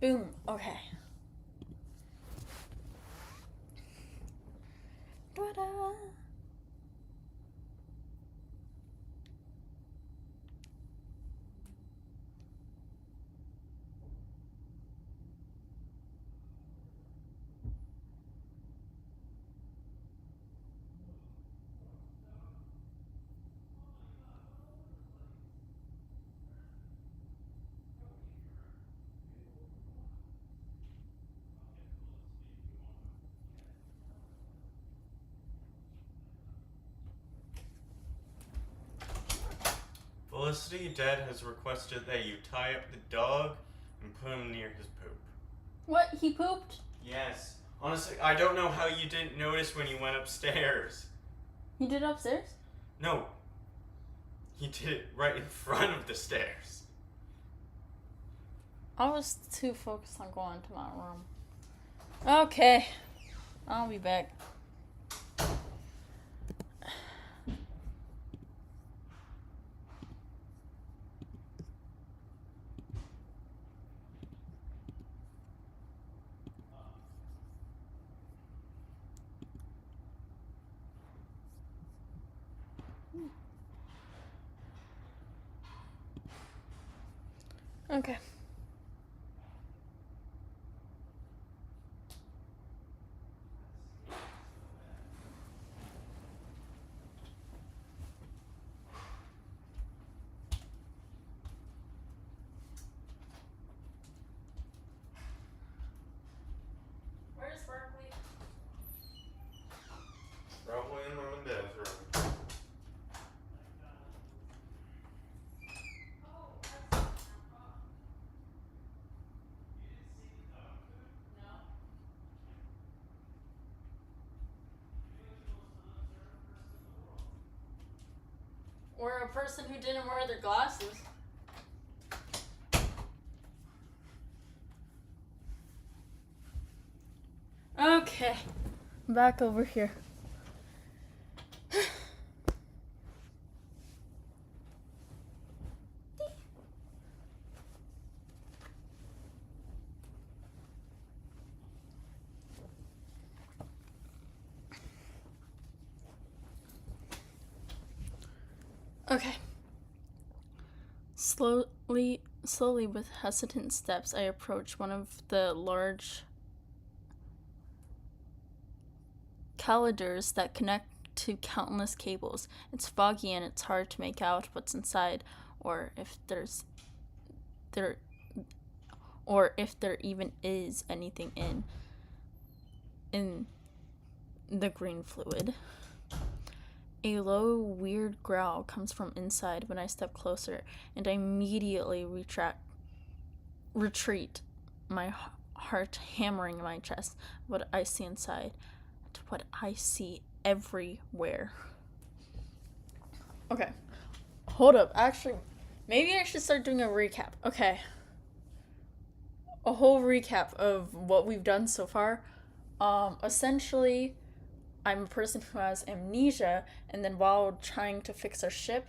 Boom. Okay. Ta-da. Felicity Dad has requested that you tie up the dog and put him near his poop. What? He pooped? Yes. Honestly, I don't know how you didn't notice when you went upstairs. He did upstairs? No. He did it right in front of the stairs. I was too focused on going to my room. Okay. I'll be back. Okay. Where's Berkeley? Probably in Mom and Dad's room. Or a person who didn't wear their glasses. Okay. Back over here. Okay. Slowly with hesitant steps, I approach one of the large caliders that connect to countless cables. It's foggy and it's hard to make out what's inside, or if there even is anything in the green fluid. A low, weird growl comes from inside when I step closer, and I immediately retreat, my heart hammering in my chest. What I see inside, what I see everywhere. Okay, hold up. Actually, maybe I should start doing a recap. Okay, a whole recap of what we've done so far. Essentially, I'm a person who has amnesia, and then while trying to fix our ship,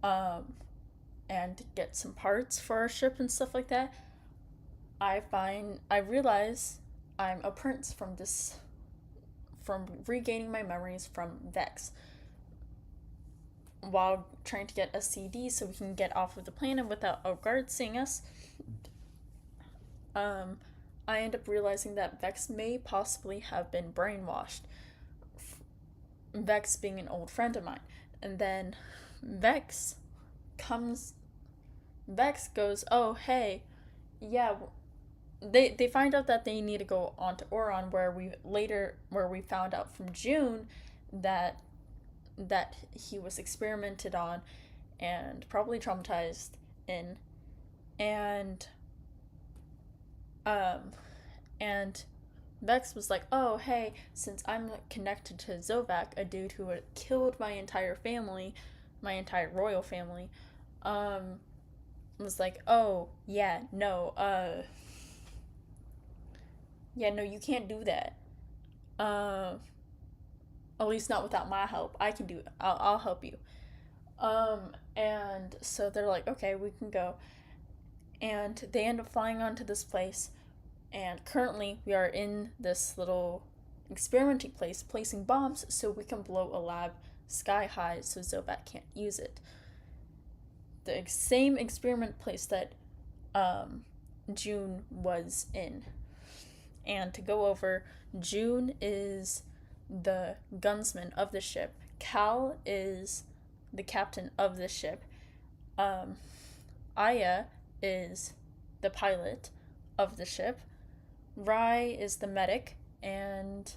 and get some parts for our ship and stuff like that, I realize I'm a prince from regaining my memories from Vex. While trying to get a CD so we can get off of the planet without a guard seeing us, I end up realizing that Vex may possibly have been brainwashed. Vex being an old friend of mine. And then Vex goes, oh, hey, yeah, they find out that they need to go on to Oron, where we found out from June that he was experimented on and probably traumatized in, and and Vex was like, oh, hey, since I'm connected to Zovac, a dude who had killed my entire family, my entire royal family, was like, oh, yeah, no, you can't do that. At least not without my help. I can do it. I'll help you. And so they're like, okay, we can go. And they end up flying onto this place, and currently we are in this little experimenting place placing bombs so we can blow a lab sky high so Zobat can't use it. The same experiment place that June was in. And to go over, June is the gunsman of the ship. Cal is the captain of the ship. Aya is the pilot of the ship. Rai is the medic, and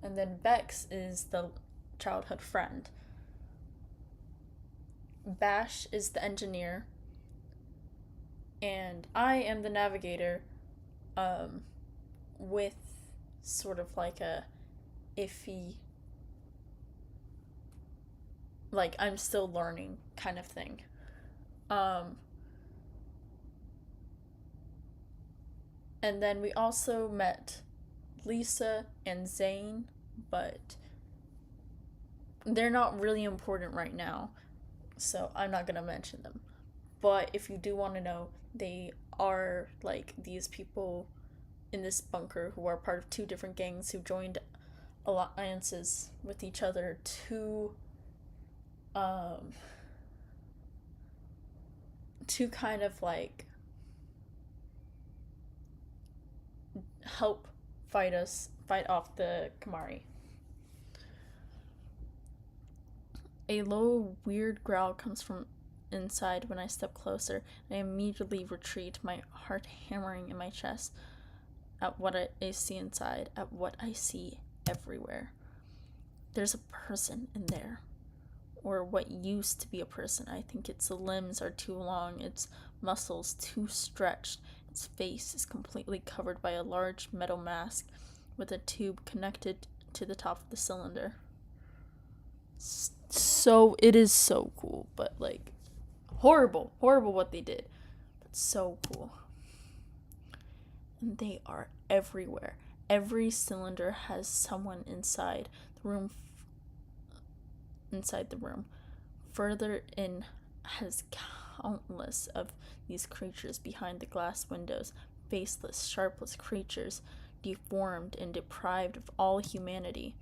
then Bex is the childhood friend. Bash is the engineer, and I am the navigator, with sort of like a iffy, like I'm still learning kind of thing. And then we also met Lisa and Zane, but they're not really important right now, so I'm not gonna mention them. But if you do want to know, they are like these people in this bunker who are part of two different gangs who joined alliances with each other to kind of like help fight off the Kamari. A low, weird growl comes from inside when I step closer, and I immediately retreat, my heart hammering in my chest at what I see inside, at what I see everywhere. There's a person in there, or what used to be a person. I think its limbs are too long, its muscles too stretched, its face is completely covered by a large metal mask with a tube connected to the top of the cylinder. So it is so cool, but like horrible what they did, but so cool. And they are everywhere. Every cylinder has someone inside the room. Further in has countless of these creatures behind the glass windows, faceless, sharpless creatures, deformed and deprived of all humanity.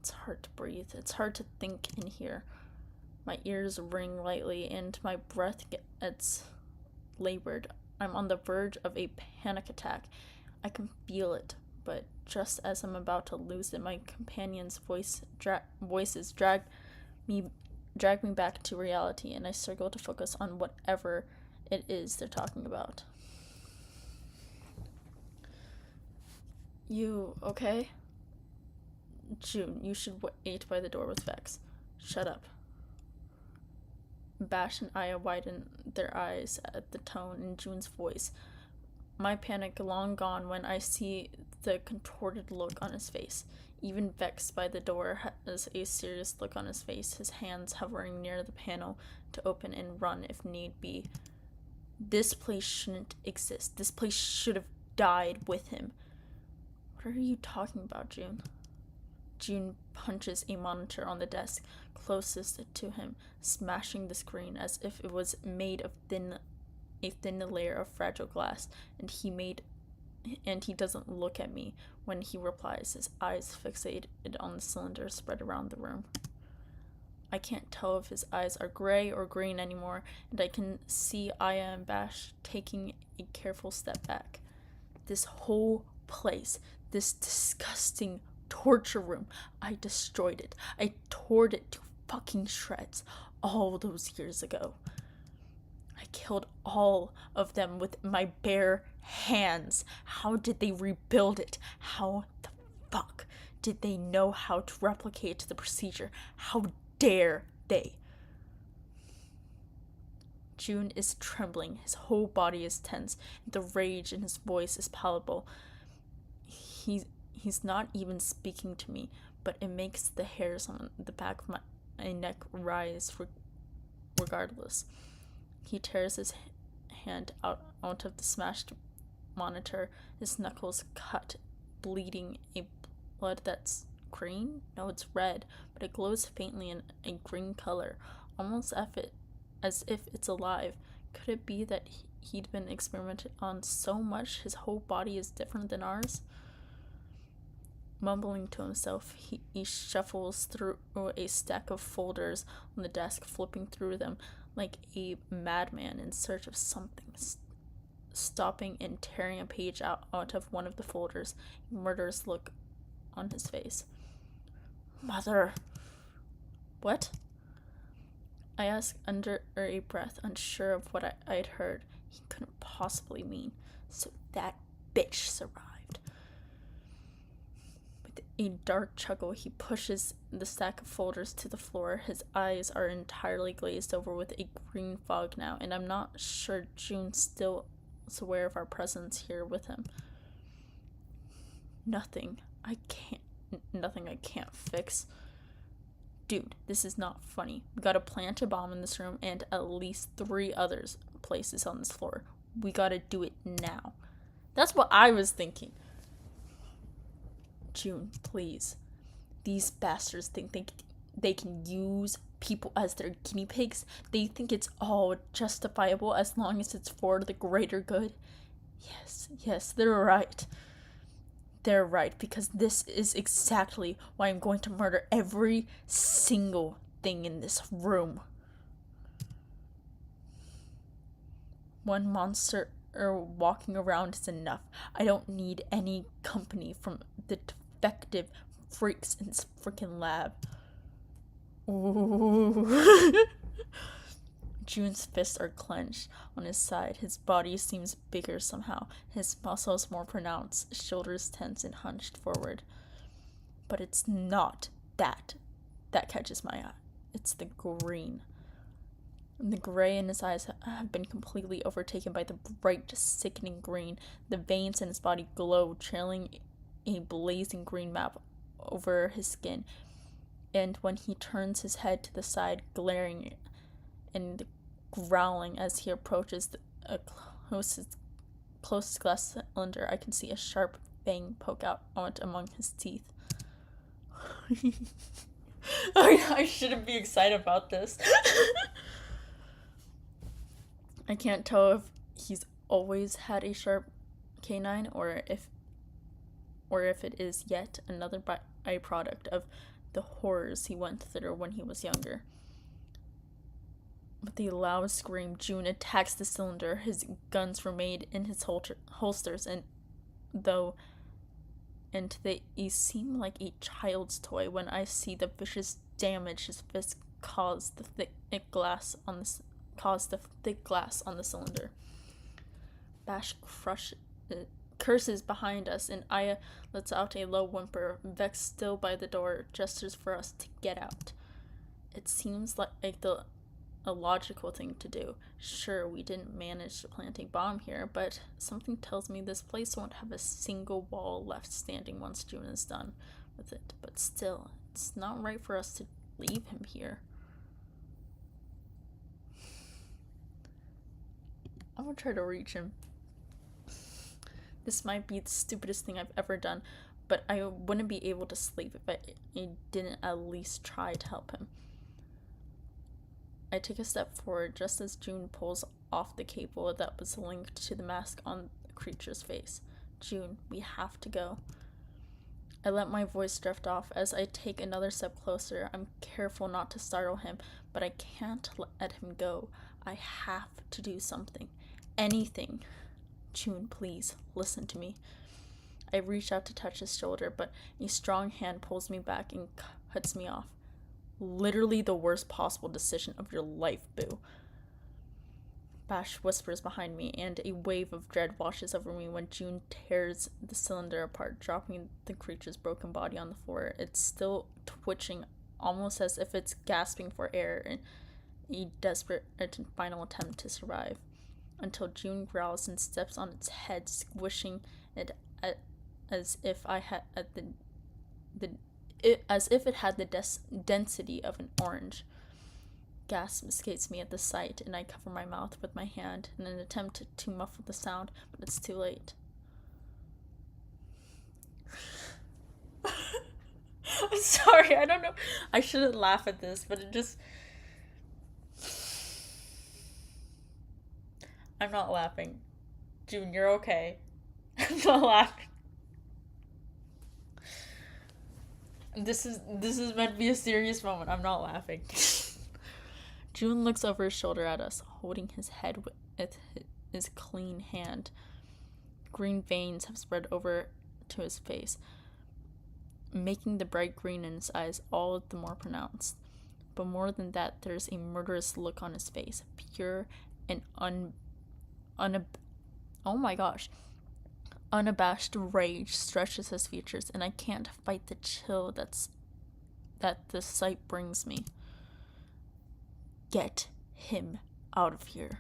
It's hard to breathe. It's hard to think in here. My ears ring lightly and my breath gets labored. I'm on the verge of a panic attack. I can feel it, but just as I'm about to lose it, my companion's voices drag me back to reality, and I struggle to focus on whatever it is they're talking about. You okay? June, you should wait by the door with Vex. Shut up. Bash and Aya widen their eyes at the tone in June's voice. My panic long gone when I see the contorted look on his face. Even Vex by the door has a serious look on his face, his hands hovering near the panel to open and run if need be. This place shouldn't exist. This place should have died with him. What are you talking about, June? June punches a monitor on the desk closest to him, smashing the screen as if it was made of a thin layer of fragile glass, and he doesn't look at me when he replies, his eyes fixated on the cylinder spread around the room. I can't tell if his eyes are gray or green anymore, and I can see Aya and Bash taking a careful step back. This whole place, this disgusting torture room, I destroyed it. I tore it to fucking shreds all those years ago. I killed all of them with my bare hands. How did they rebuild it? How the fuck did they know how to replicate the procedure? How dare they? June is trembling. His whole body is tense. The rage in his voice is palpable. He's not even speaking to me, but it makes the hairs on the back of my neck rise regardless. He tears his hand out of the smashed monitor, his knuckles cut, bleeding a blood that's green? No, it's red, but it glows faintly in a green color, almost as if it's alive. Could it be that he'd been experimented on so much his whole body is different than ours? Mumbling to himself, he shuffles through a stack of folders on the desk, flipping through them like a madman in search of something. Stopping and tearing a page out of one of the folders, a murderous look on his face. Mother! What? I asked under a breath, unsure of what I'd heard. He couldn't possibly mean. So that bitch survived. With a dark chuckle, he pushes the stack of folders to the floor. His eyes are entirely glazed over with a green fog now, and I'm not sure June still is aware of our presence here with him. Nothing I can't fix. Dude, this is not funny. We gotta plant a bomb in this room and at least 3 others places on this floor. We gotta do it now. That's what I was thinking. June, please. These bastards think they can use people as their guinea pigs. They think it's all justifiable as long as it's for the greater good. Yes, they're right. They're right, because this is exactly why I'm going to murder every single thing in this room. One monster walking around is enough. I don't need any company from the defective freaks in this freaking lab. Ooh. June's fists are clenched on his side. His body seems bigger somehow. His muscles more pronounced, shoulders tense and hunched forward. But it's not that catches my eye. It's the green. The gray in his eyes have been completely overtaken by the bright, sickening green. The veins in his body glow, trailing a blazing green map over his skin. And when he turns his head to the side, glaring and growling as he approaches the closest glass cylinder, I can see a sharp fang poke out among his teeth. I shouldn't be excited about this. I can't tell if he's always had a sharp canine or if it is yet another byproduct of the horrors he went through when he was younger. With a loud scream, June attacks the cylinder. His guns remain in his holsters, and they seem like a child's toy when I see the vicious damage his fists cause the thick glass on the cylinder. Bash curses behind us, and Aya lets out a low whimper. Vex, still by the door, gestures for us to get out. It seems like a logical thing to do. Sure, we didn't manage to plant a bomb here, but something tells me this place won't have a single wall left standing once June is done with it. But still, it's not right for us to leave him here. I'm gonna try to reach him. This might be the stupidest thing I've ever done, but I wouldn't be able to sleep if I didn't at least try to help him. I take a step forward just as June pulls off the cable that was linked to the mask on the creature's face. June, we have to go. I let my voice drift off as I take another step closer. I'm careful not to startle him, but I can't let him go. I have to do something. Anything. June, please, listen to me. I reach out to touch his shoulder, but a strong hand pulls me back and cuts me off. Literally the worst possible decision of your life, boo. Bash whispers behind me, and a wave of dread washes over me when June tears the cylinder apart, dropping the creature's broken body on the floor. It's still twitching, almost as if it's gasping for air in a desperate and final attempt to survive, until June growls and steps on its head, squishing it as if it had the density of an orange. Gasp escapes me at the sight, and I cover my mouth with my hand in an attempt to muffle the sound, but it's too late. I'm sorry, I don't know. I shouldn't laugh at this, but it just... I'm not laughing. June, you're okay. I'm not laughing. This is meant to be a serious moment. I'm not laughing. June looks over his shoulder at us, holding his head with his clean hand. Green veins have spread over to his face, making the bright green in his eyes all the more pronounced. But more than that, there's a murderous look on his face, pure and oh my gosh, unabashed rage stretches his features, and I can't fight the chill that the sight brings me. Get him out of here.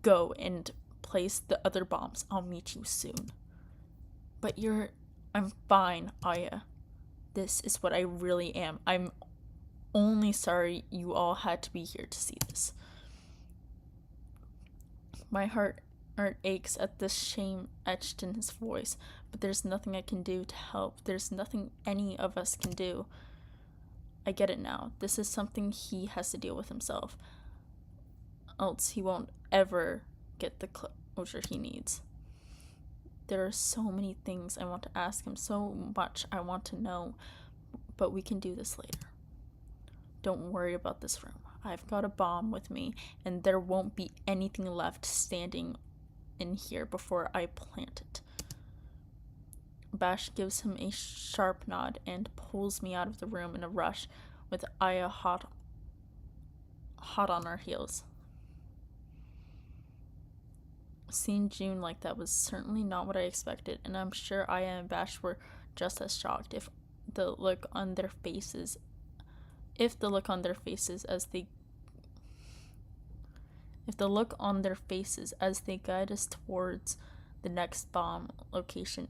Go and place the other bombs. I'll meet you soon. But I'm fine, Aya. This is what I really am. I'm only sorry you all had to be here to see this. My heart aches at the shame etched in his voice, but there's nothing I can do to help. There's nothing any of us can do. I get it now. This is something he has to deal with himself. Else he won't ever get the closure he needs. There are so many things I want to ask him, so much I want to know, but we can do this later. Don't worry about this room. I've got a bomb with me, and there won't be anything left standing in here before I plant it. Bash gives him a sharp nod and pulls me out of the room in a rush, with Aya hot on our heels. Seeing June like that was certainly not what I expected, and I'm sure Aya and Bash were just as shocked if the look on their faces as they guide us towards the next bomb location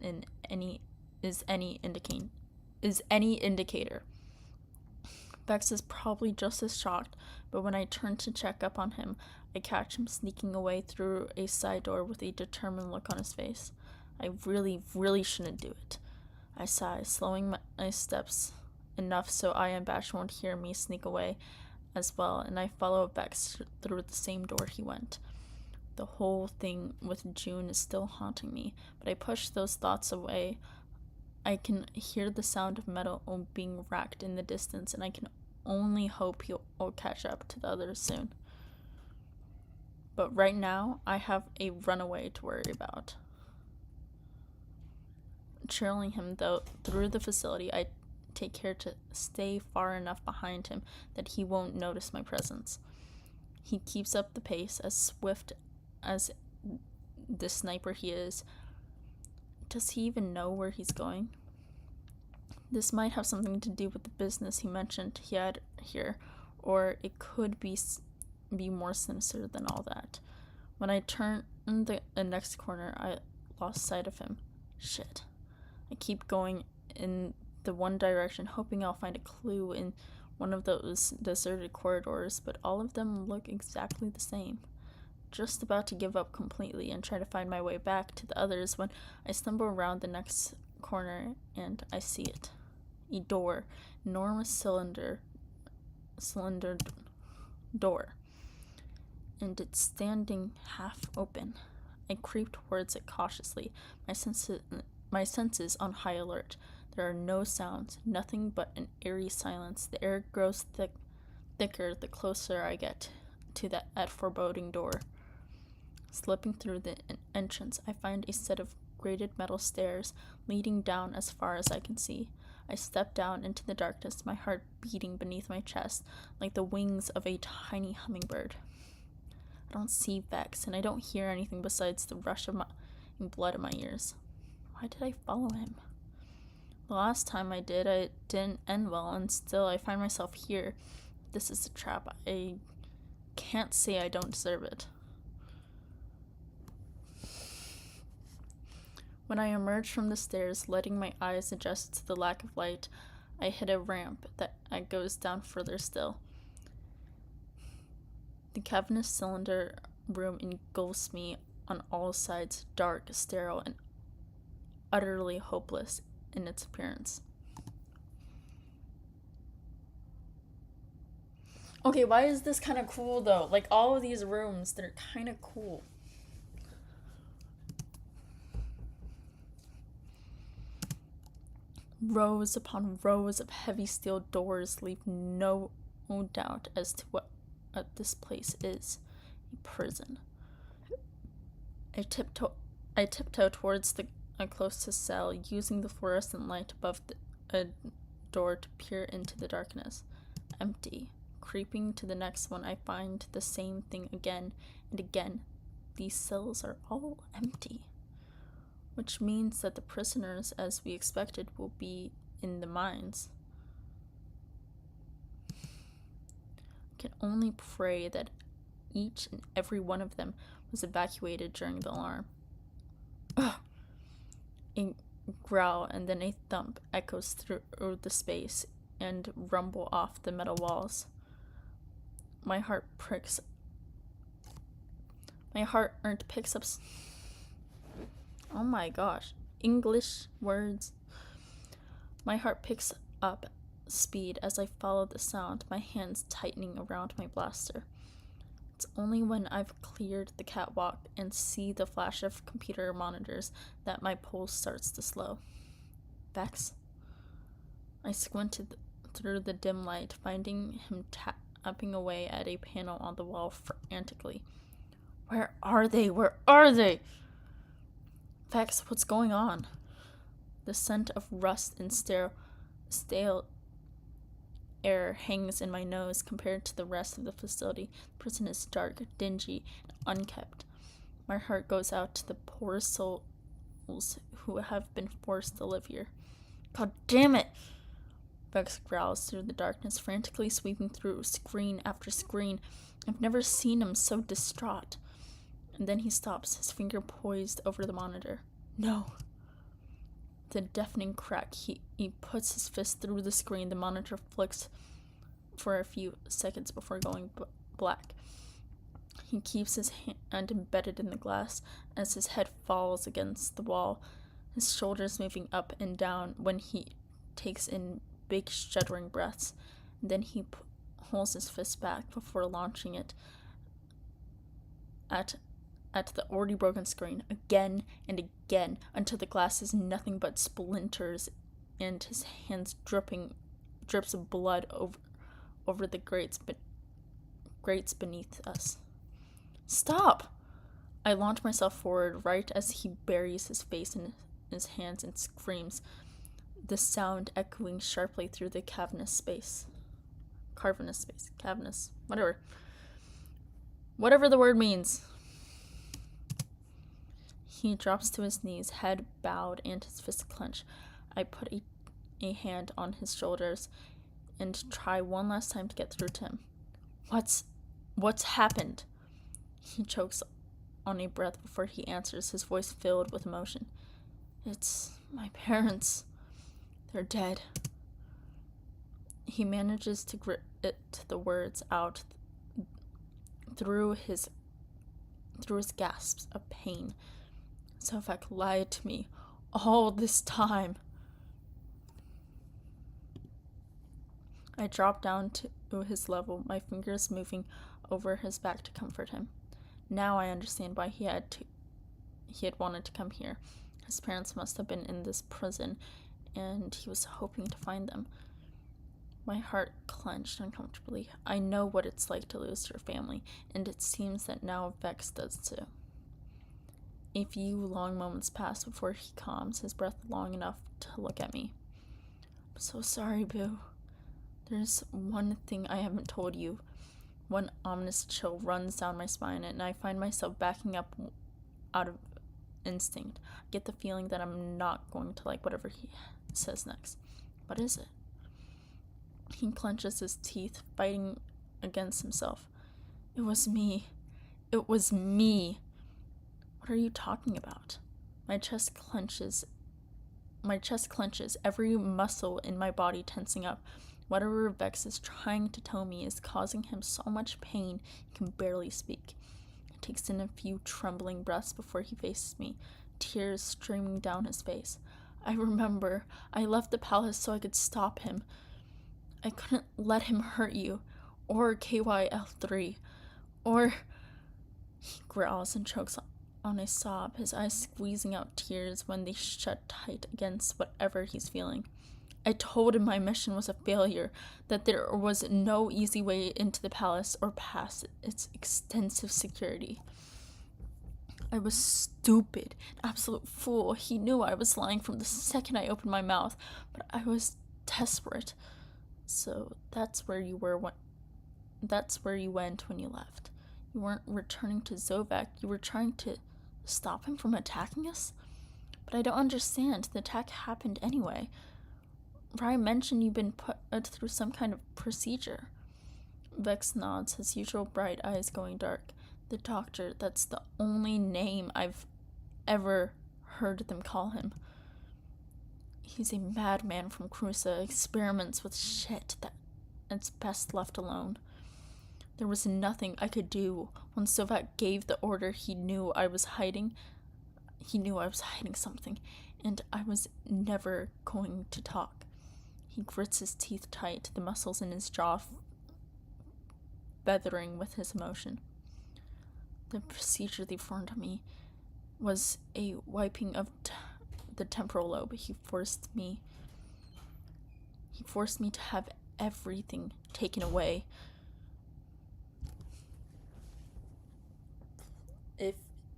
is any indicator. Bex is probably just as shocked, but when I turn to check up on him, I catch him sneaking away through a side door with a determined look on his face. I really, really shouldn't do it. I sigh, slowing my steps enough so I and Bash won't hear me sneak away as well, and I follow Bex through the same door he went. The whole thing with June is still haunting me, but I push those thoughts away. I can hear the sound of metal being racked in the distance, and I can only hope he'll catch up to the others soon. But right now, I have a runaway to worry about. Trailing him, though, through the facility, I take care to stay far enough behind him that he won't notice my presence. He keeps up the pace, as swift as the sniper he is. Does he even know where he's going? This might have something to do with the business he mentioned he had here, or it could be more sinister than all that. When I turned the next corner, I lost sight of him. Shit. I keep going in the one direction, hoping I'll find a clue in one of those deserted corridors, but all of them look exactly the same. Just about to give up completely and try to find my way back to the others when I stumble around the next corner and I see it. A door. Enormous cylinder door. And it's standing half open. I creep towards it cautiously, my senses on high alert. There are no sounds, nothing but an eerie silence. The air grows thicker the closer I get to that foreboding door. Slipping through the entrance, I find a set of grated metal stairs leading down as far as I can see. I step down into the darkness, my heart beating beneath my chest like the wings of a tiny hummingbird. I don't see Vex, and I don't hear anything besides the rush of my blood in my ears. Why did I follow him? The last time I did, it didn't end well, and still I find myself here. This is a trap. I can't say I don't deserve it. When I emerge from the stairs, letting my eyes adjust to the lack of light, I hit a ramp that goes down further still. The cavernous cylinder room engulfs me on all sides, dark, sterile, and utterly hopeless in its appearance. Okay, why is this kind of cool though? Like all of these rooms, they're kind of cool. Rows upon rows of heavy steel doors leave no doubt as to what this place is: a prison. I tiptoe, I tiptoe towards the closest cell, using the fluorescent light above a door to peer into the darkness. Empty. Creeping to the next one, I find the same thing again and again. These cells are all empty, which means that the prisoners, as we expected, will be in the mines. I can only pray that each and every one of them was evacuated during the alarm. Ugh! A growl and then a thump echoes through the space and rumble off the metal walls. My heart picks up. Oh my gosh. English words. My heart picks up speed as I follow the sound, my hands tightening around my blaster. It's only when I've cleared the catwalk and see the flash of computer monitors that my pulse starts to slow. Vex? I squinted through the dim light, finding him tapping away at a panel on the wall frantically. Where are they? Where are they? Vex, what's going on? The scent of rust and stale air hangs in my nose compared to the rest of the facility. The prison is dark, dingy, and unkept. My heart goes out to the poor souls who have been forced to live here. God damn it! Vex growls through the darkness, frantically sweeping through screen after screen. I've never seen him so distraught. And then he stops, his finger poised over the monitor. No. With a deafening crack, he puts his fist through the screen. The monitor flicks for a few seconds before going black. He keeps his hand embedded in the glass as his head falls against the wall, his shoulders moving up and down when he takes in big shuddering breaths. Then he pulls his fist back before launching it at the already broken screen again and again until the glass is nothing but splinters and his hands drips of blood over the grates beneath us. Stop! I launch myself forward right as he buries his face in his hands and screams, the sound echoing sharply through the cavernous space. Whatever the word means. He drops to his knees, head bowed and his fist clenched. I put a hand on his shoulders and try one last time to get through to him. What's happened? He chokes on a breath before he answers, his voice filled with emotion. It's my parents. They're dead. He manages to grit the words out through his gasps of pain. Sofak lied to me all this time. I dropped down to his level, my fingers moving over his back to comfort him. Now I understand why he had wanted to come here. His parents must have been in this prison, and he was hoping to find them. My heart clenched uncomfortably. I know what it's like to lose your family, and it seems that now Vex does too. A few long moments pass before he calms his breath long enough to look at me. I'm so sorry, Boo. There's one thing I haven't told you. One ominous chill runs down my spine, and I find myself backing up out of instinct. I get the feeling that I'm not going to like whatever he says next. What is it? He clenches his teeth, fighting against himself. It was me. It was me. What are you talking about? My chest clenches, every muscle in my body tensing up. Whatever Vex is trying to tell me is causing him so much pain he can barely speak. He takes in a few trembling breaths before he faces me, tears streaming down his face. I remember, I left the palace so I could stop him. I couldn't let him hurt you, or KYL3, or... He growls and chokes on a sob, his eyes squeezing out tears when they shut tight against whatever he's feeling. I told him my mission was a failure, that there was no easy way into the palace or past its extensive security. I was stupid, an absolute fool. He knew I was lying from the second I opened my mouth, but I was desperate. So that's where you went when you left. You weren't returning to Zovek, you were trying to stop him from attacking us? But I don't understand. The attack happened anyway. Ryan mentioned you've been put through some kind of procedure. Vex nods, his usual bright eyes going dark. The doctor, that's the only name I've ever heard them call him. He's a madman from Crusa, experiments with shit that's best left alone. There was nothing I could do. When Sovak gave the order, he knew I was hiding something, and I was never going to talk. He grits his teeth tight, the muscles in his jaw feathering with his emotion. The procedure they performed on me was a wiping of the temporal lobe. He forced me to have everything taken away.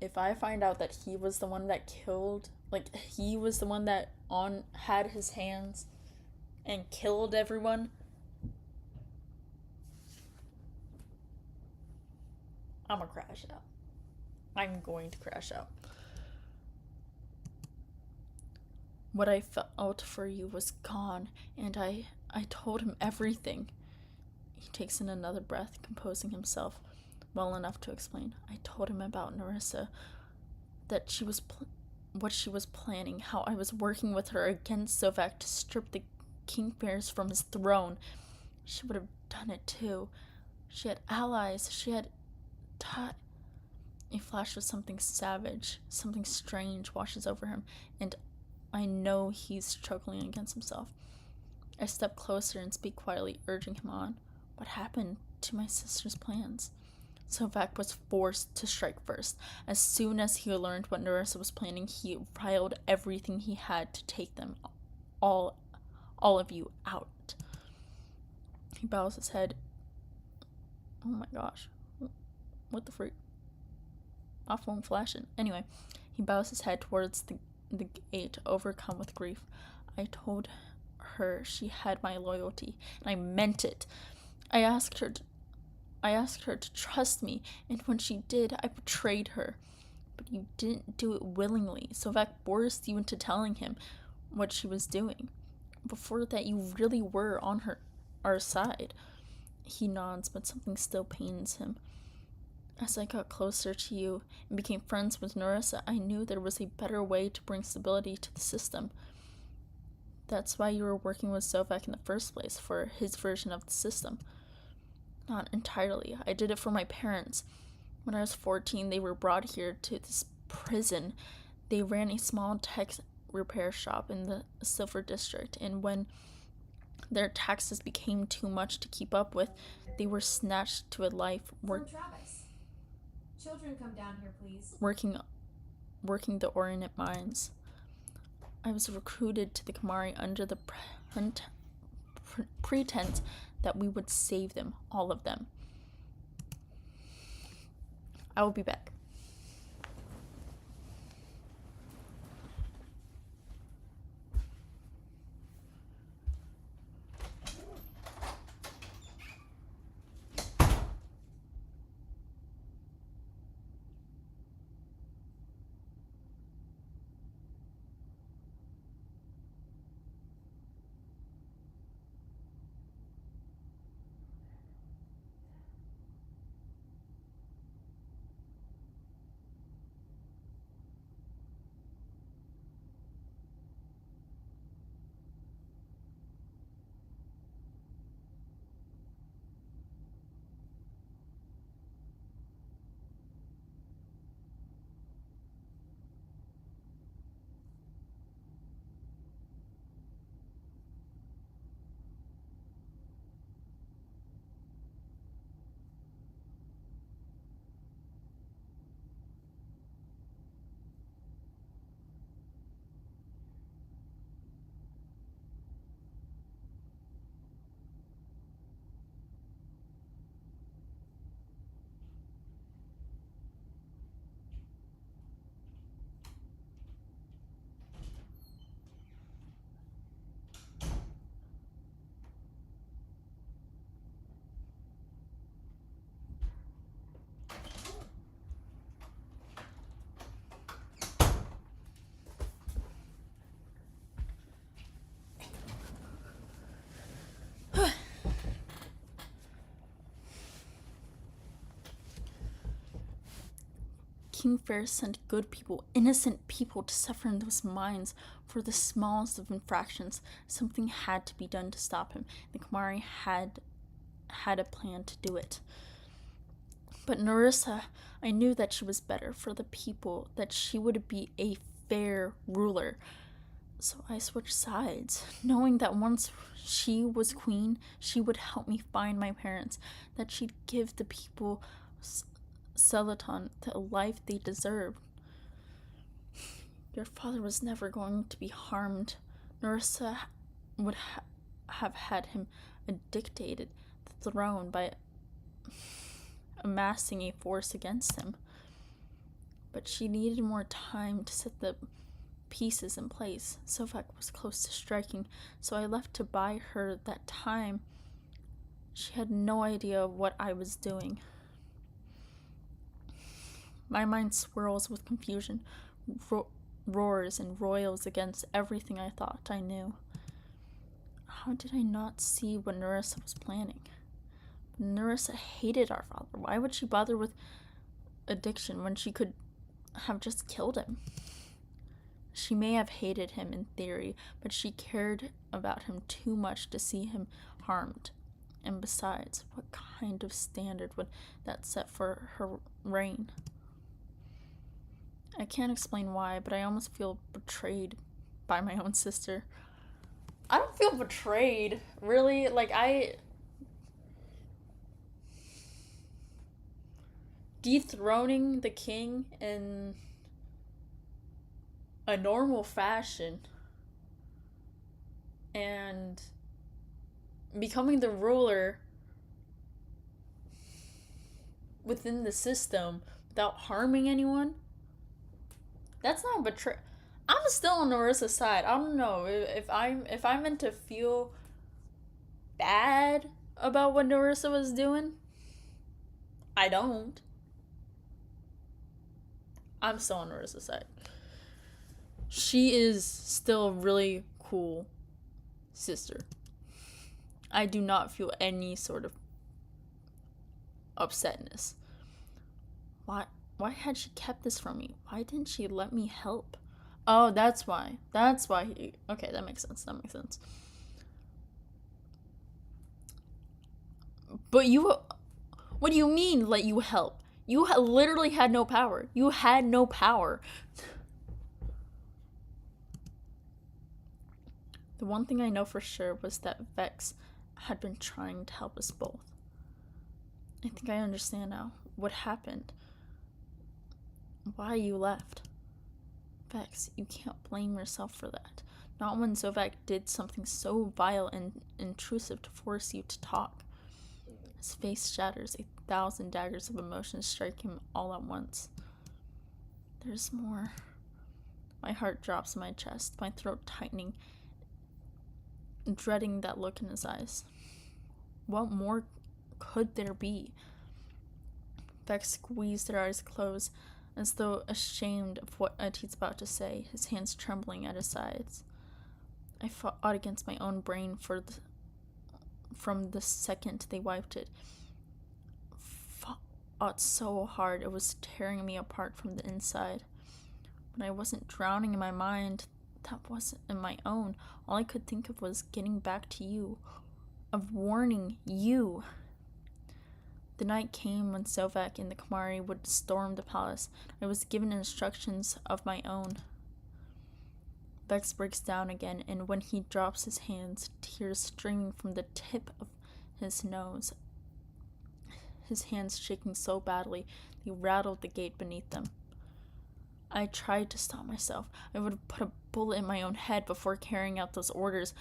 If I find out that he was the one that killed, like, he was the one that had his hands and killed everyone, I'm gonna crash out. I'm going to crash out. What I felt for you was gone, and I told him everything. He takes in another breath, composing himself well enough to explain. I told him about Nerissa, that what she was planning, how I was working with her against Sovak to strip the Kingbears from his throne. She would have done it too. She had allies. She had taught. A flash of something savage, something strange washes over him, and I know he's struggling against himself. I step closer and speak quietly, urging him on. What happened to my sister's plans? Sovak was forced to strike first. As soon as he learned what Nerissa was planning, he riled everything he had to take them, all of you, out. He bows his head. Oh my gosh. What the freak? My phone flashing. Anyway, he bows his head towards the gate, overcome with grief. I told her she had my loyalty, and I meant it. I asked her to trust me, and when she did, I betrayed her. But you didn't do it willingly. Sovak forced you into telling him what she was doing. Before that, you really were on our side. He nods, but something still pains him. As I got closer to you and became friends with Nerissa, I knew there was a better way to bring stability to the system. That's why you were working with Sovak in the first place, for his version of the system. Not entirely. I did it for my parents. When I was 14, they were brought here to this prison. They ran a small tech repair shop in the Silver District, and when their taxes became too much to keep up with, they were snatched to a life Travis. Children, come down here, please. working the Orient mines. I was recruited to the Kamari under the pretense that we would save them, all of them. I will be back. King Ferris sent good people, innocent people, to suffer in those mines for the smallest of infractions. Something had to be done to stop him. The Kamari had a plan to do it. But Narissa, I knew that she was better for the people, that she would be a fair ruler. So I switched sides, knowing that once she was queen, she would help me find my parents, that she'd give the people Celaton the life they deserved. Your father was never going to be harmed. Narissa would have had him dictated the throne by amassing a force against him. But she needed more time to set the pieces in place. Sovak was close to striking, so I left to buy her that time. She had no idea what I was doing. My mind swirls with confusion, roars and roils against everything I thought I knew. How did I not see what Narissa was planning? Narissa hated our father. Why would she bother with addiction when she could have just killed him? She may have hated him in theory, but she cared about him too much to see him harmed. And besides, what kind of standard would that set for her reign? I can't explain why, but I almost feel betrayed by my own sister. I don't feel betrayed, really. Dethroning the king in a normal fashion and becoming the ruler within the system without harming anyone, that's not betrayal. I'm still on Narissa's side. I don't know if I'm meant to feel bad about what Narissa was doing. I don't. I'm still on Narissa's side. She is still a really cool sister. I do not feel any sort of upsetness. Why had she kept this from me? Why didn't she let me help? Oh, that's why. Okay, that makes sense. But what do you mean let you help? You literally had no power. You had no power. The one thing I know for sure was that Vex had been trying to help us both. I think I understand now what happened. Why you left. Vex, you can't blame yourself for that. Not when Zovak did something so vile and intrusive to force you to talk. His face shatters. 1,000 daggers of emotion strike him all at once. There's more. My heart drops in my chest, my throat tightening, dreading that look in his eyes. What more could there be? Vex squeezed her eyes closed, as though ashamed of what he's about to say, his hands trembling at his sides. I fought against my own brain from the second they wiped it. Fought so hard it was tearing me apart from the inside. But I wasn't drowning in my mind. That wasn't in my own. All I could think of was getting back to you, of warning you. The night came when Sovak and the Kamari would storm the palace. I was given instructions of my own. Vex breaks down again, and when he drops his hands, tears streaming from the tip of his nose. His hands shaking so badly, they rattled the gate beneath them. I tried to stop myself. I would have put a bullet in my own head before carrying out those orders,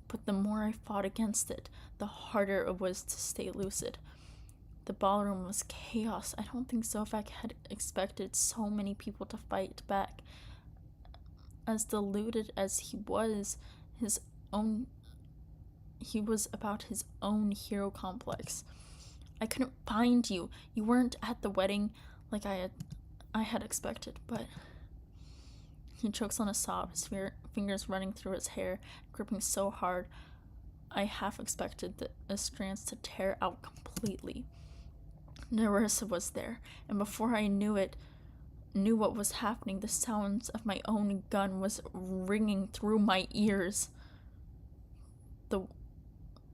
but the more I fought against it, the harder it was to stay lucid. The ballroom was chaos. I don't think Zovak had expected so many people to fight back. As deluded as he was about his own hero complex. I couldn't find you. You weren't at the wedding like I had expected, but... He chokes on a sob, his fingers running through his hair, gripping so hard, I half expected the strands to tear out completely. Narissa was there, and before I knew it, knew what was happening. The sounds of my own gun was ringing through my ears. The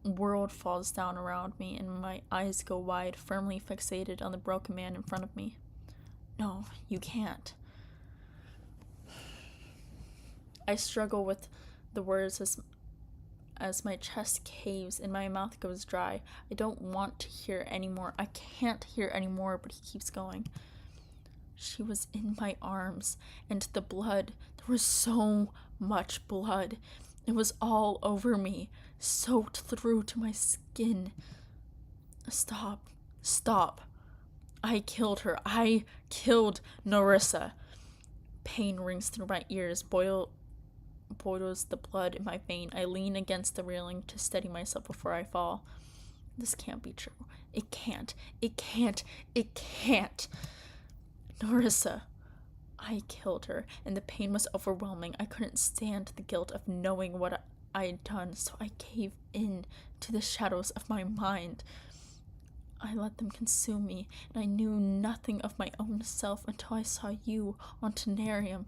world falls down around me, and my eyes go wide, firmly fixated on the broken man in front of me. No, you can't. I struggle with the words as my chest caves and my mouth goes dry. I don't want to hear anymore. I can't hear anymore, but he keeps going. She was in my arms, and the blood, there was so much blood. It was all over me, soaked through to my skin. Stop. Stop. I killed her. I killed Narissa. Pain rings through my ears, boils the blood in my vein. I lean against the railing to steady myself before I fall. This can't be true. It can't. It can't. It can't. Narissa. I killed her, and the pain was overwhelming. I couldn't stand the guilt of knowing what I had done, so I gave in to the shadows of my mind. I let them consume me, and I knew nothing of my own self until I saw you on Tenarium.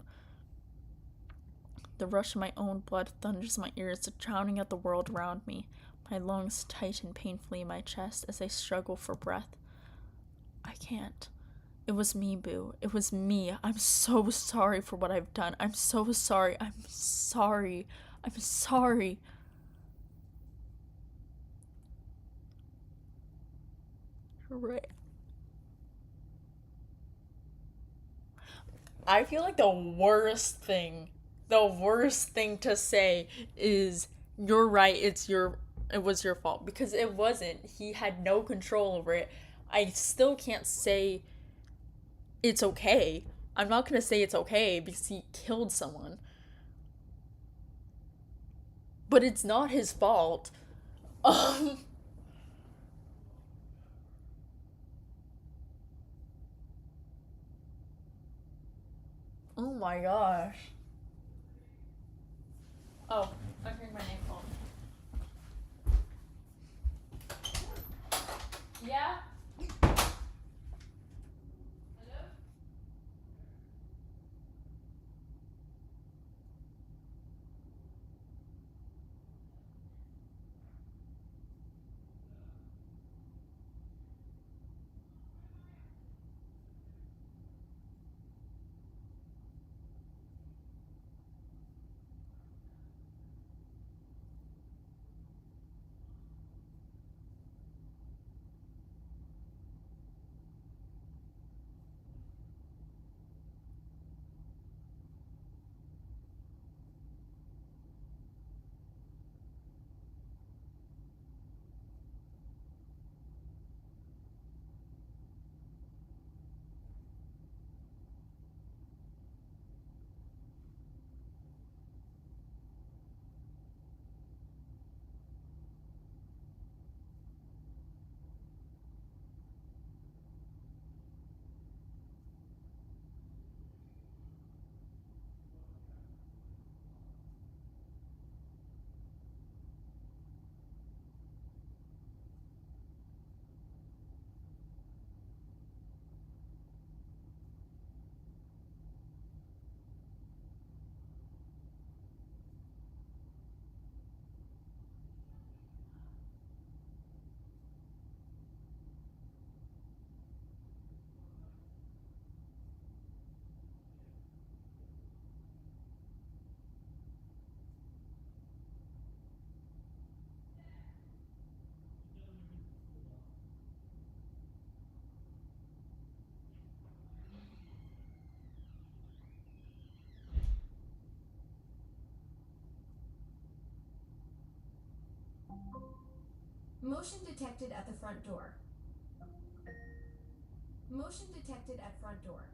The rush of my own blood thunders in my ears, drowning out the world around me. My lungs tighten painfully in my chest as I struggle for breath. I can't. It was me, Boo. It was me. I'm so sorry for what I've done. I'm so sorry. I'm sorry. I'm sorry. You're right. I feel like the worst thing to say is, you're right, it was your fault, because it wasn't. He had no control over it. I still can't say it's okay. I'm not gonna say it's okay because he killed someone. But it's not his fault. Um Oh my gosh. Oh, I'm hearing my name called. Yeah? Motion detected at the front door. Motion detected at front door.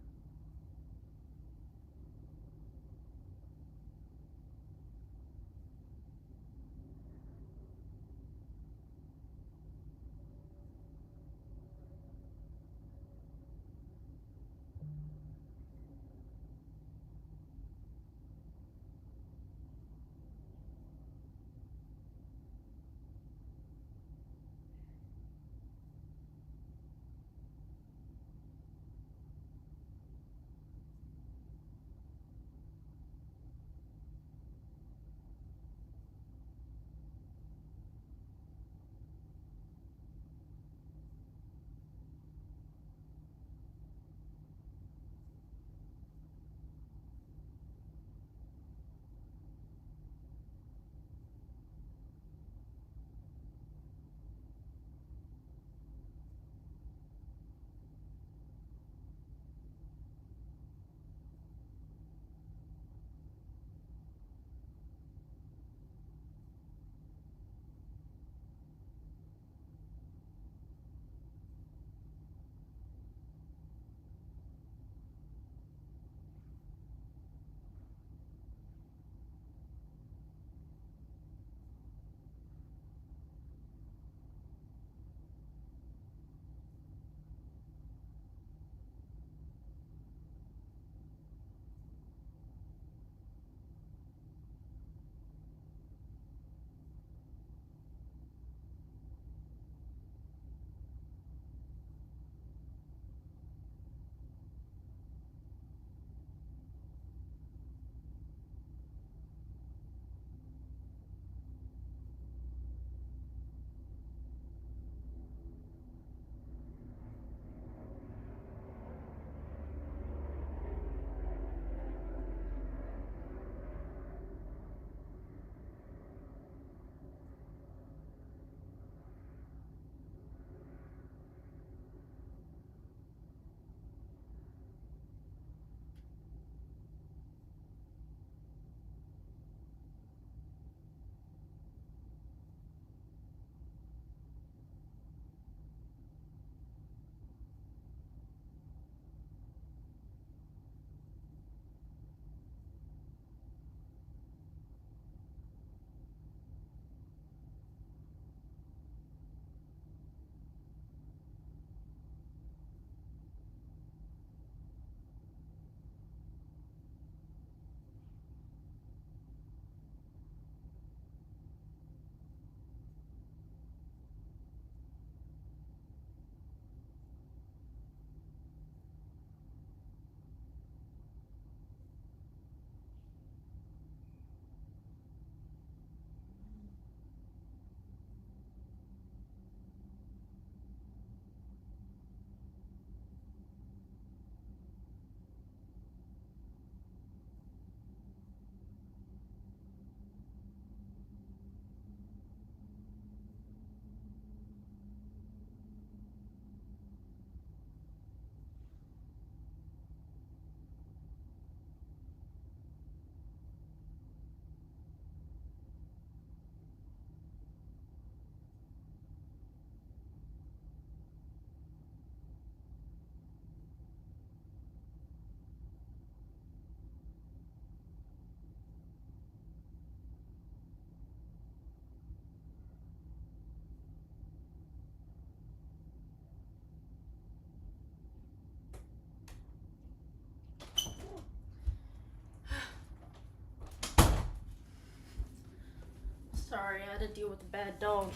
gotta deal with the bad dog.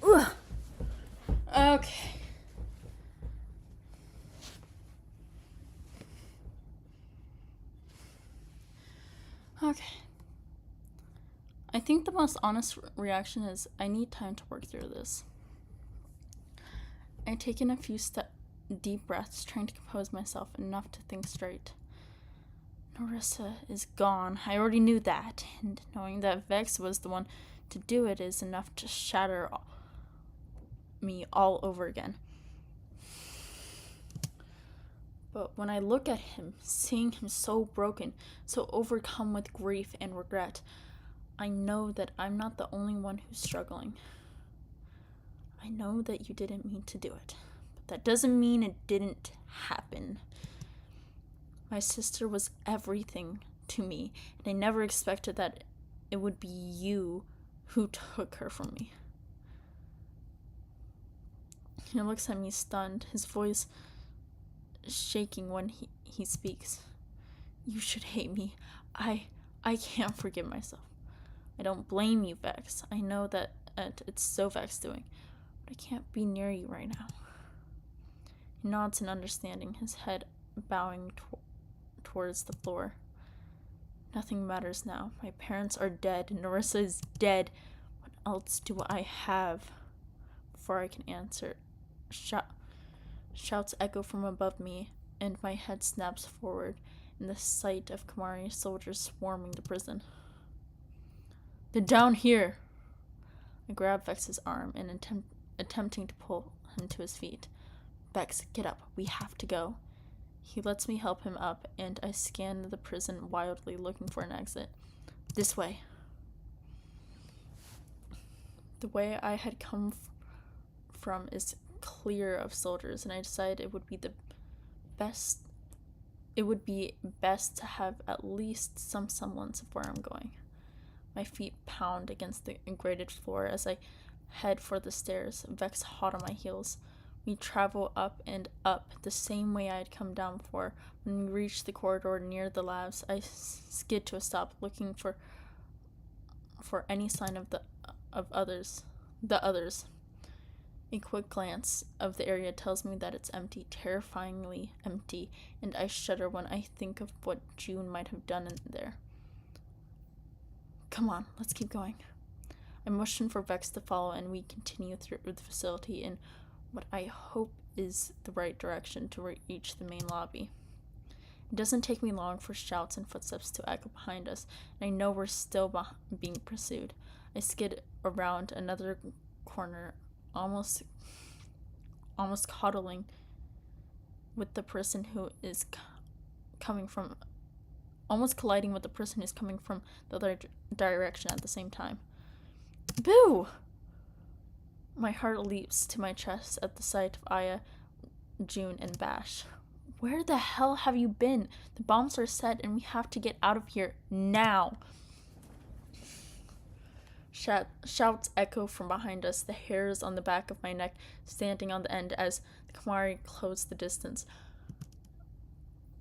Ugh. Okay. Okay. I think the most honest reaction is I need time to work through this. I take in a few deep breaths, trying to compose myself enough to think straight. Narissa is gone. I already knew that, and knowing that Vex was the one to do it is enough to shatter me all over again. But when I look at him, seeing him so broken, so overcome with grief and regret, I know that I'm not the only one who's struggling. I know that you didn't mean to do it, but that doesn't mean it didn't happen. My sister was everything to me, and I never expected that it would be you who took her from me. He looks at me stunned, his voice shaking when he speaks. You should hate me. I can't forgive myself. I don't blame you, Vex. I know that it's so Vex doing, but I can't be near you right now. He nods in understanding, his head bowing towards the floor. Nothing matters now. My parents are dead. Narissa is dead. What else do I have? Before I can answer, shouts echo from above me, and my head snaps forward in the sight of Kamari soldiers swarming the prison. They're down here! I grab Vex's arm and attempting to pull him to his feet. Vex, get up. We have to go. He lets me help him up, and I scan the prison wildly, looking for an exit. This way. The way I had come from is clear of soldiers, and I decided it would be best to have at least some semblance of where I'm going. My feet pound against the grated floor as I head for the stairs, Vex hot on my heels. We travel up and up the same way I had come down before. When we reach the corridor near the labs, I skid to a stop, looking for any sign of the others. A quick glance of the area tells me that it's empty, terrifyingly empty, and I shudder when I think of what June might have done in there. Come on, let's keep going. I motion for Vex to follow, and we continue through the facility in what I hope is the right direction to reach the main lobby. It doesn't take me long for shouts and footsteps to echo behind us, and I know we're still being pursued. I skid around another corner, almost coddling with the person who is coming from, almost colliding with the person who's coming from the other direction at the same time. Boo! My heart leaps to my chest at the sight of Aya, June, and Bash. Where the hell have you been? The bombs are set and we have to get out of here now. Shouts echo from behind us, the hairs on the back of my neck standing on the end as the Kamari close the distance.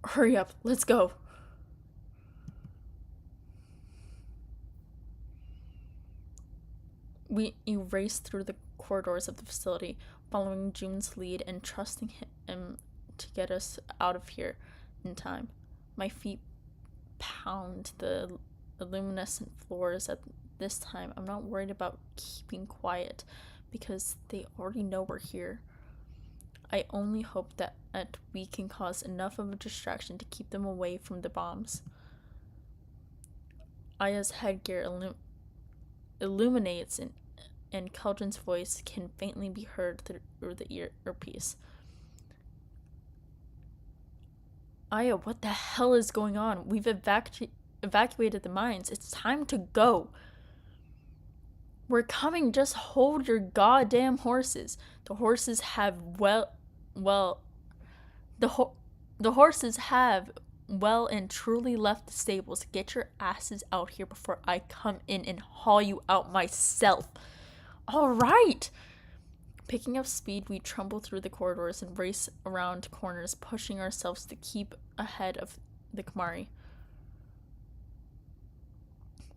Hurry up, let's go. We race through the corridors of the facility, following June's lead and trusting him to get us out of here in time. My feet pound the luminescent floors. At this time, I'm not worried about keeping quiet because they already know we're here. I only hope that we can cause enough of a distraction to keep them away from the bombs. Aya's headgear illuminates and Keldrin's voice can faintly be heard through the earpiece. Aya, what the hell is going on? We've evacuated the mines. It's time to go. We're coming. Just hold your goddamn horses. The horses have the horses have well and truly left the stables. Get your asses out here before I come in and haul you out myself. All right. Picking up speed, we trundle through the corridors and race around corners, pushing ourselves to keep ahead of the Kamari.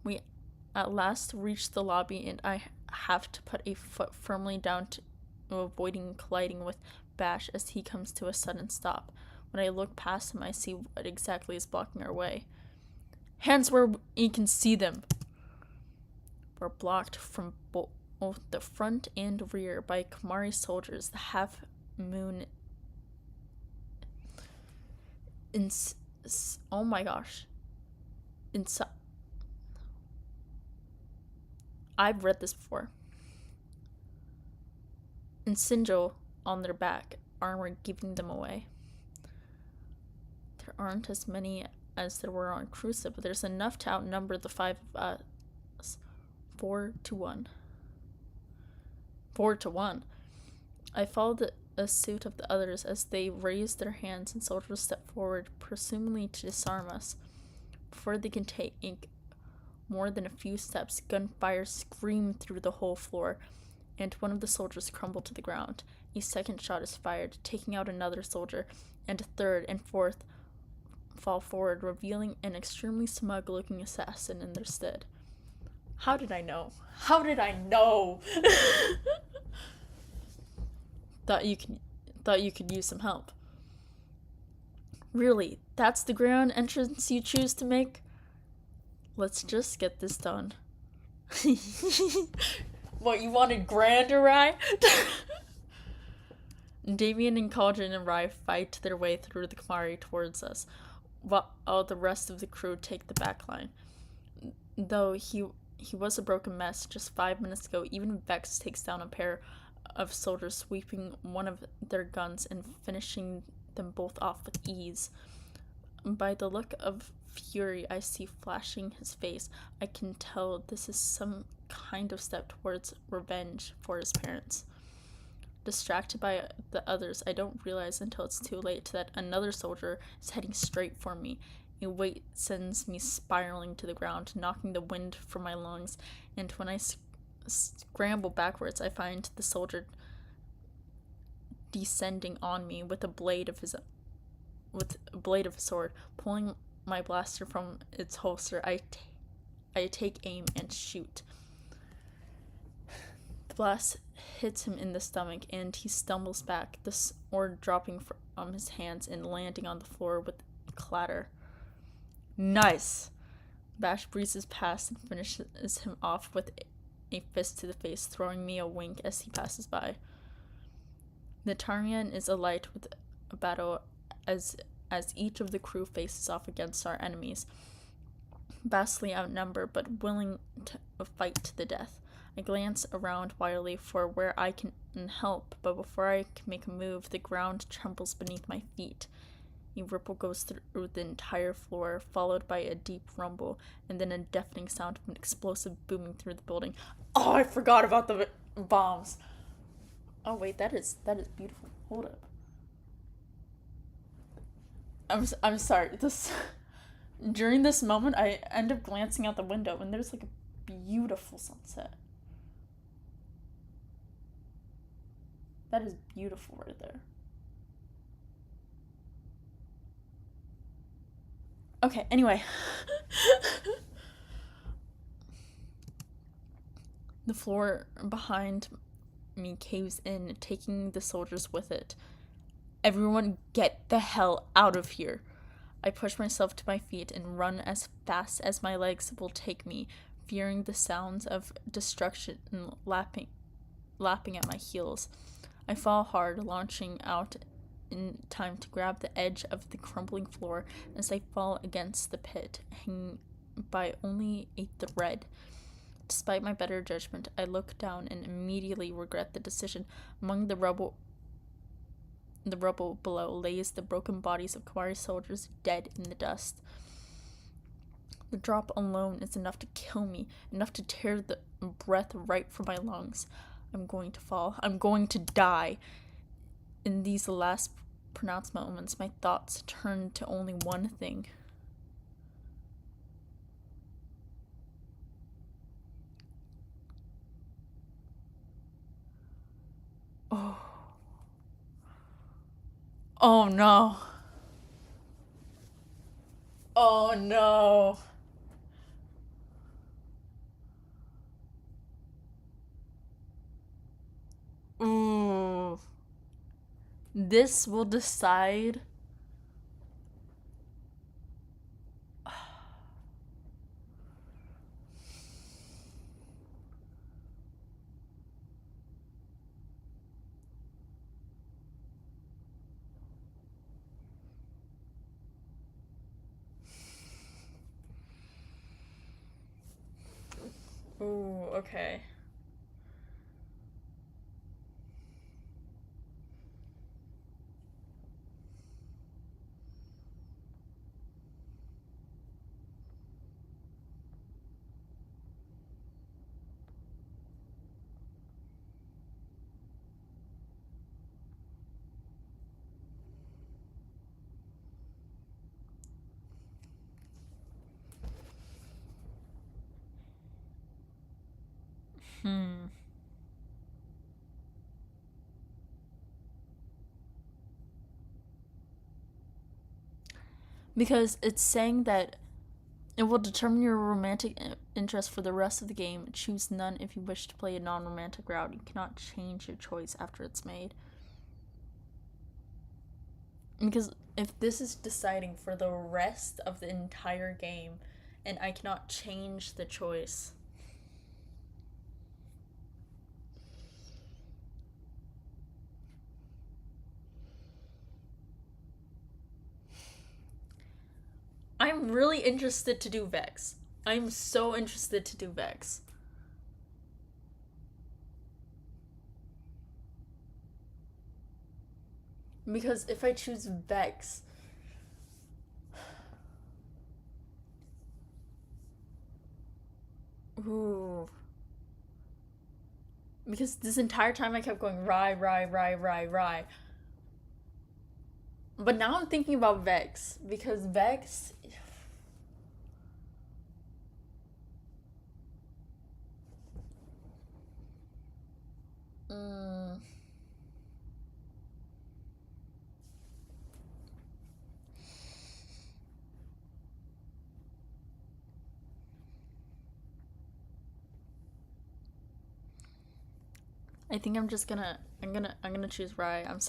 We at last reach the lobby, and I have to put a foot firmly down to avoiding colliding with Bash as he comes to a sudden stop. When I look past him, I see what exactly is blocking our way. Hands where you can see them. We're blocked from both the front and rear by Kamari soldiers. The half moon. Oh my gosh. Inside. I've read this before. And Sinjo on their back, armor giving them away. There aren't as many as there were on Cruza, but there's enough to outnumber the 5 of us. 4-1. 4-1. I followed a suit of the others as they raised their hands and soldiers stepped forward, presumably to disarm us. Before they can take more than a few steps, gunfire screamed through the whole floor, and one of the soldiers crumbled to the ground. A second shot is fired, taking out another soldier, and a third and fourth fall forward, revealing an extremely smug-looking assassin in their stead. How did I know? How did I know? Thought you could use some help. Really, that's the grand entrance you choose to make? Let's just get this done. What, you wanted grander, right? Damien and Cauldron and Rai fight their way through the Kamari towards us, while the rest of the crew take the back line. Though he was a broken mess just 5 minutes ago, even Vex takes down a pair of soldiers, sweeping one of their guns and finishing them both off with ease. By the look of fury I see flashing his face, I can tell this is some kind of step towards revenge for his parents. Distracted by the others, I don't realize until it's too late that another soldier is heading straight for me. A weight sends me spiraling to the ground, knocking the wind from my lungs, and when I scramble backwards, I find the soldier descending on me with a blade of his sword. Pulling my blaster from its holster, I take aim and shoot. The blast hits him in the stomach, and he stumbles back, the sword dropping from his hands and landing on the floor with a clatter. Nice! Bash breezes past and finishes him off with a fist to the face, throwing me a wink as he passes by. The Tarian is alight with a battle as each of the crew faces off against our enemies, vastly outnumbered but willing to fight to the death. I glance around wildly for where I can help, but before I can make a move, the ground trembles beneath my feet. A ripple goes through the entire floor, followed by a deep rumble, and then a deafening sound of an explosive booming through the building. Oh, I forgot about the bombs. Oh wait, that is beautiful. Hold up. I'm sorry. During this moment, I end up glancing out the window, and there's like a beautiful sunset. That is beautiful right there. Okay, anyway. The floor behind me caves in, taking the soldiers with it. Everyone get the hell out of here. I push myself to my feet and run as fast as my legs will take me, fearing the sounds of destruction lapping at my heels. I fall hard, launching out in time to grab the edge of the crumbling floor as I fall against the pit, hanging by only a thread. Despite my better judgment, I look down and immediately regret the decision. Among the rubble below lays the broken bodies of Kamari soldiers dead in the dust. The drop alone is enough to kill me, enough to tear the breath right from my lungs. I'm going to fall. I'm going to die. In these last pronounced moments, my thoughts turn to only one thing. Oh. Oh no. Oh no. this will decide. Ooh, okay. Hmm. Because it's saying that it will determine your romantic interest for the rest of the game. Choose none if you wish to play a non-romantic route. You cannot change your choice after it's made. Because if this is deciding for the rest of the entire game, and I cannot change the choice. I'm really interested to do Vex. I'm so interested to do Vex. Because if I choose Vex, ooh. Because this entire time I kept going Rye. But now I'm thinking about Vex. Because Vex. Mm. I think I'm just gonna I'm gonna choose Rye. I'm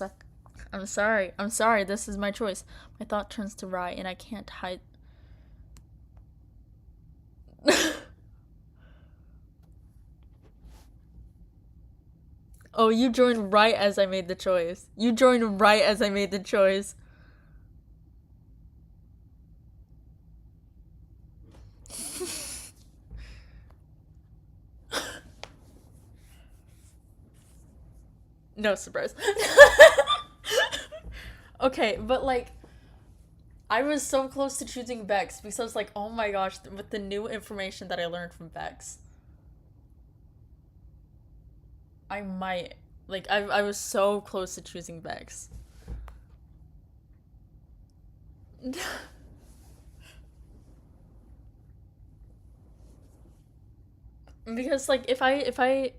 sorry, this is my choice. My thought turns to Rye and I can't hide. Oh, you joined right as I made the choice. You joined right as I made the choice. No surprise. Okay, but like, I was so close to choosing Vex because I was like, oh my gosh, with the new information that I learned from Vex, I might. Like, I was so close to choosing Vex. Because, like, if I.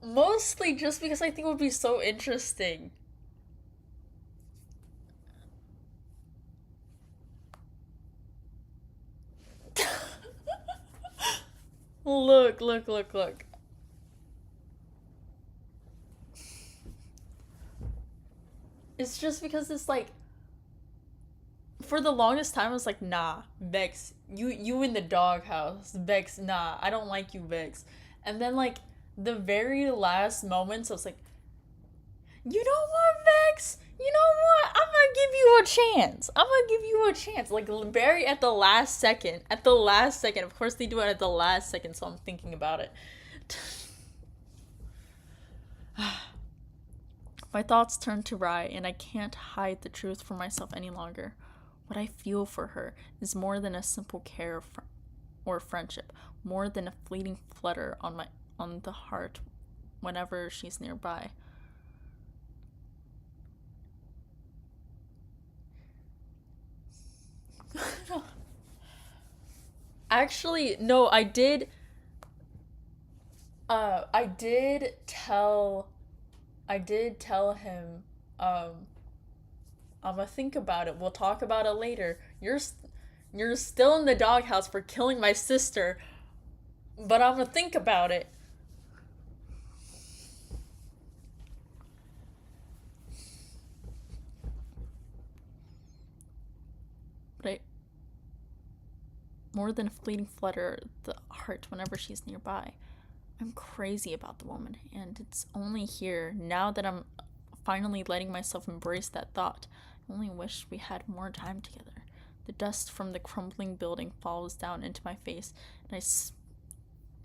Mostly just because I think it would be so interesting. Look. It's just because it's like for the longest time I was like, nah, Vex, you in the doghouse. Vex, nah, I don't like you, Vex. And then like the very last moments I was like, you know what, Vex? You know what? I'm gonna give you a chance. I'm gonna give you a chance. Like very at the last second. At the last second. Of course they do it at the last second, so I'm thinking about it. My thoughts turn to Rye, and I can't hide the truth from myself any longer. What I feel for her is more than a simple care or friendship, more than a fleeting flutter on the heart whenever she's nearby. Actually, no, I did tell him, I'm gonna think about it. We'll talk about it later. You're still in the doghouse for killing my sister, but I'm gonna think about it. more than a fleeting flutter of the heart whenever she's nearby. I'm crazy about the woman, and it's only here, now that I'm finally letting myself embrace that thought. I only wish we had more time together. The dust from the crumbling building falls down into my face,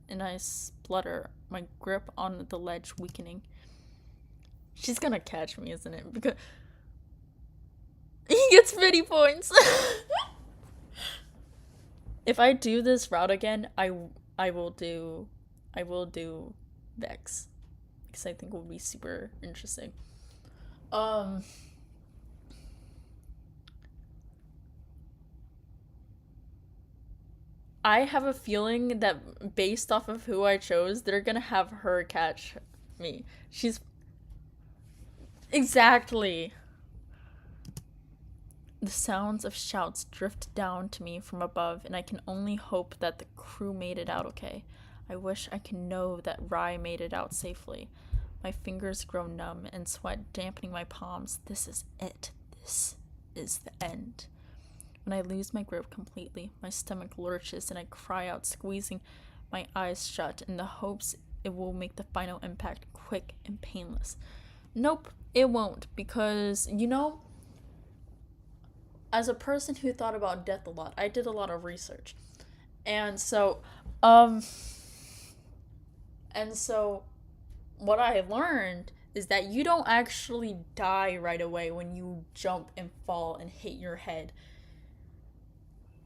and I splutter, my grip on the ledge weakening. She's gonna catch me, isn't it? Because he gets pity points. If I do this route again, I will do Vex, because I think it would be super interesting. I have a feeling that based off of who I chose, they're gonna have her catch me. She's exactly. The sounds of shouts drift down to me from above, and I can only hope that the crew made it out okay. I wish I could know that Rye made it out safely. My fingers grow numb and sweat dampening my palms. This is it. This is the end. When I lose my grip completely, my stomach lurches and I cry out, squeezing my eyes shut in the hopes it will make the final impact quick and painless. Nope, it won't, because, as a person who thought about death a lot, I did a lot of research. And so what I learned is that you don't actually die right away when you jump and fall and hit your head.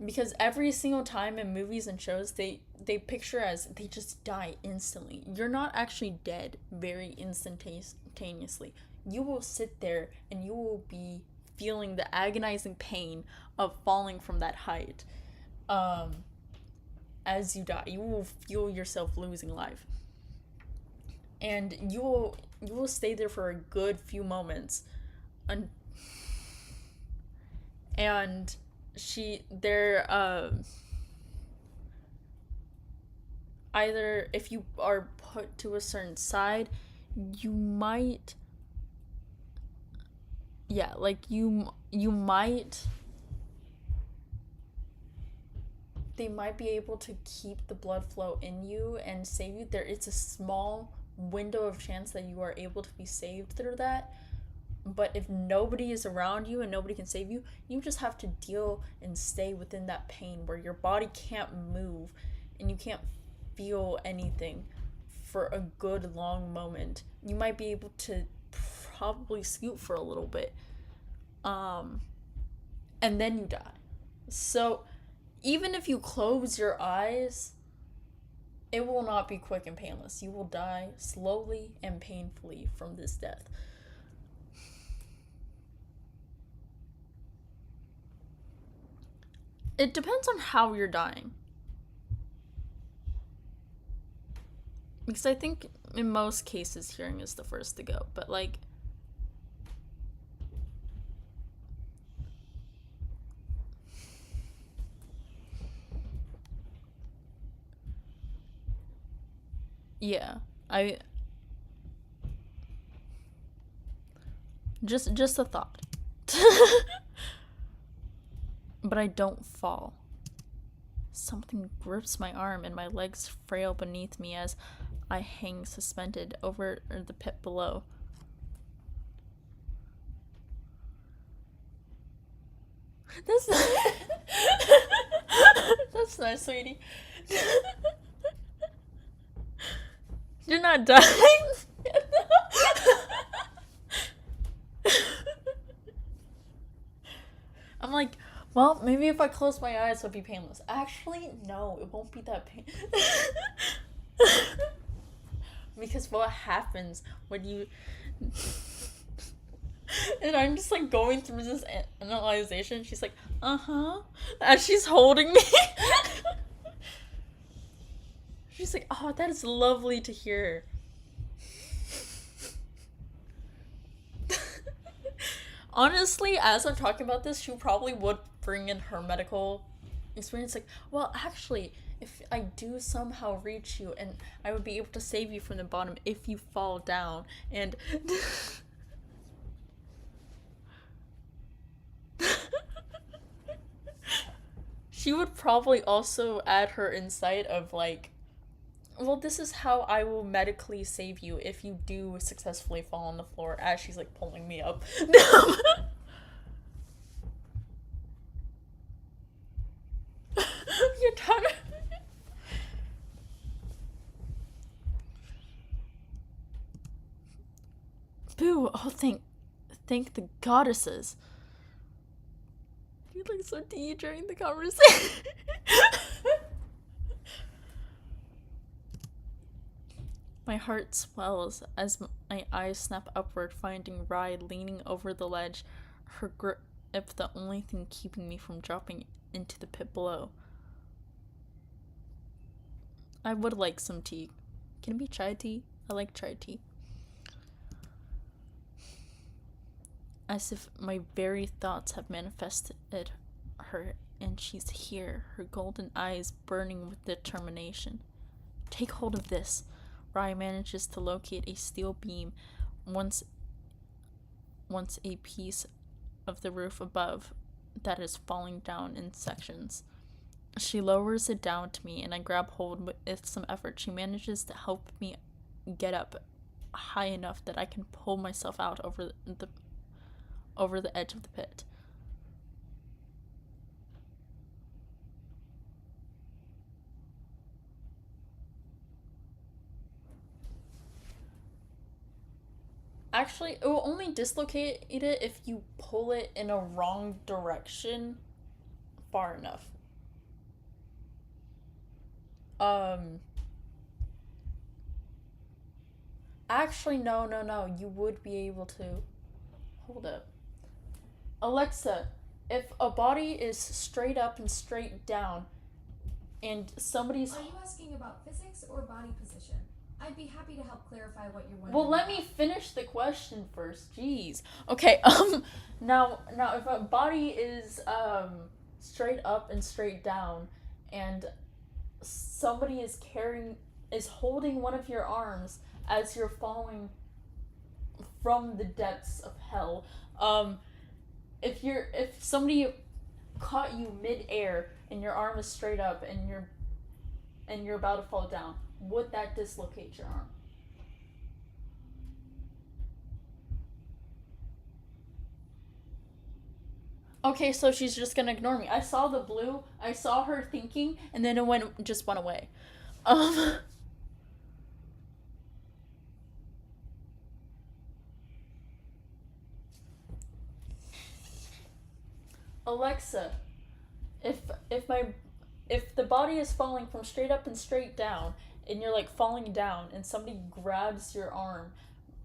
Because every single time in movies and shows, they picture as they just die instantly. You're not actually dead very instantaneously. You will sit there and you will be feeling the agonizing pain of falling from that height. As you die, you will feel yourself losing life. And you will stay there for a good few moments. And either if you are put to a certain side, you might they might be able to keep the blood flow in you and save you. It's a small window of chance that you are able to be saved through that. But if nobody is around you and nobody can save you, you just have to deal and stay within that pain where your body can't move and you can't feel anything for a good long moment. You might be able to probably scoot for a little bit. And then you die. So even if you close your eyes, it will not be quick and painless. You will die slowly and painfully from this death. It depends on how you're dying. Because I think in most cases, hearing is the first to go. But, yeah. Just a thought. But I don't fall. Something grips my arm and my legs frail beneath me as I hang suspended over the pit below. That's That's nice, sweetie. You're not dying. I'm like, well, maybe if I close my eyes, it'll be painless. Actually, no, it won't be that pain. Because what happens when you... And I'm just, going through this analyzation. She's like, uh-huh. As she's holding me. She's like, oh, that is lovely to hear. Honestly, as I'm talking about this, she probably would bring in her medical experience. Like, well, actually, if I do somehow reach you, and I would be able to save you from the bottom if you fall down, and... She would probably also add her insight of like, well, this is how I will medically save you if you do successfully fall on the floor as she's like pulling me up. You're done. Boo! Oh, thank the goddesses. You look so tea during the conversation. My heart swells as my eyes snap upward, finding Rye leaning over the ledge, her grip the only thing keeping me from dropping into the pit below. I would like some tea. Can it be chai tea? I like chai tea. As if my very thoughts have manifested her, and she's here, her golden eyes burning with determination. Take hold of this. Rye manages to locate a steel beam once a piece of the roof above that is falling down in sections. She lowers it down to me, and I grab hold with some effort. She manages to help me get up high enough that I can pull myself out over the edge of the pit. Actually, it will only dislocate it if you pull it in a wrong direction far enough. Actually, no. You would be able to. Hold up. Alexa, if a body is straight up and straight down, and somebody's. Are you asking about physics or body position? I'd be happy to help clarify what you're wondering. Well, let me finish the question first. Jeez. Okay. Now, if a body is straight up and straight down, and somebody is holding one of your arms as you're falling from the depths of hell, if somebody caught you mid-air and your arm is straight up and you're about to fall down, would that dislocate your arm? Okay, so she's just gonna ignore me. I saw the blue, I saw her thinking, and then it just went away. Alexa, if the body is falling from straight up and straight down, and you're like falling down, and somebody grabs your arm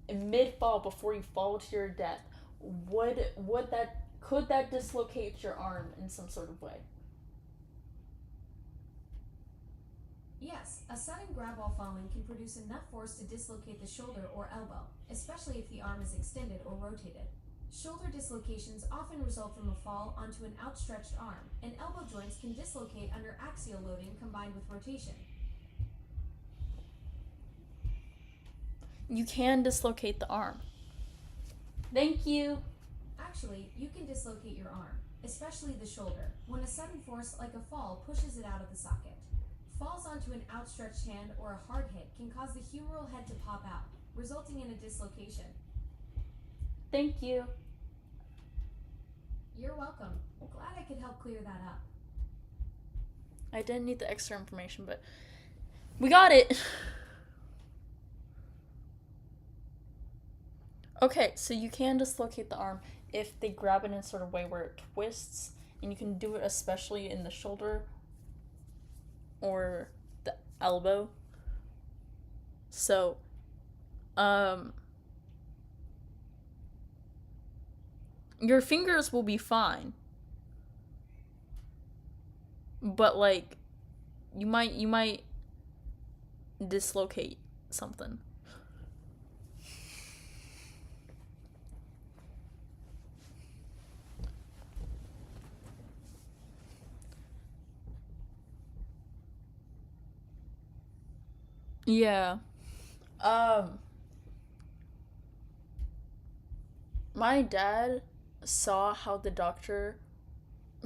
in mid fall before you fall to your death, could that dislocate your arm in some sort of way? Yes, a sudden grab while falling can produce enough force to dislocate the shoulder or elbow, especially if the arm is extended or rotated. Shoulder dislocations often result from a fall onto an outstretched arm, and elbow joints can dislocate under axial loading combined with rotation. You can dislocate the arm. Thank you. Actually, you can dislocate your arm, especially the shoulder, when a sudden force like a fall pushes it out of the socket. Falls onto an outstretched hand or a hard hit can cause the humeral head to pop out, resulting in a dislocation. Thank you. You're welcome. Glad I could help clear that up. I didn't need the extra information, but we got it. Okay, so you can dislocate the arm if they grab it in a sort of way where it twists, and you can do it especially in the shoulder or the elbow. So, your fingers will be fine. But like you might dislocate something. Yeah. My dad saw how the doctor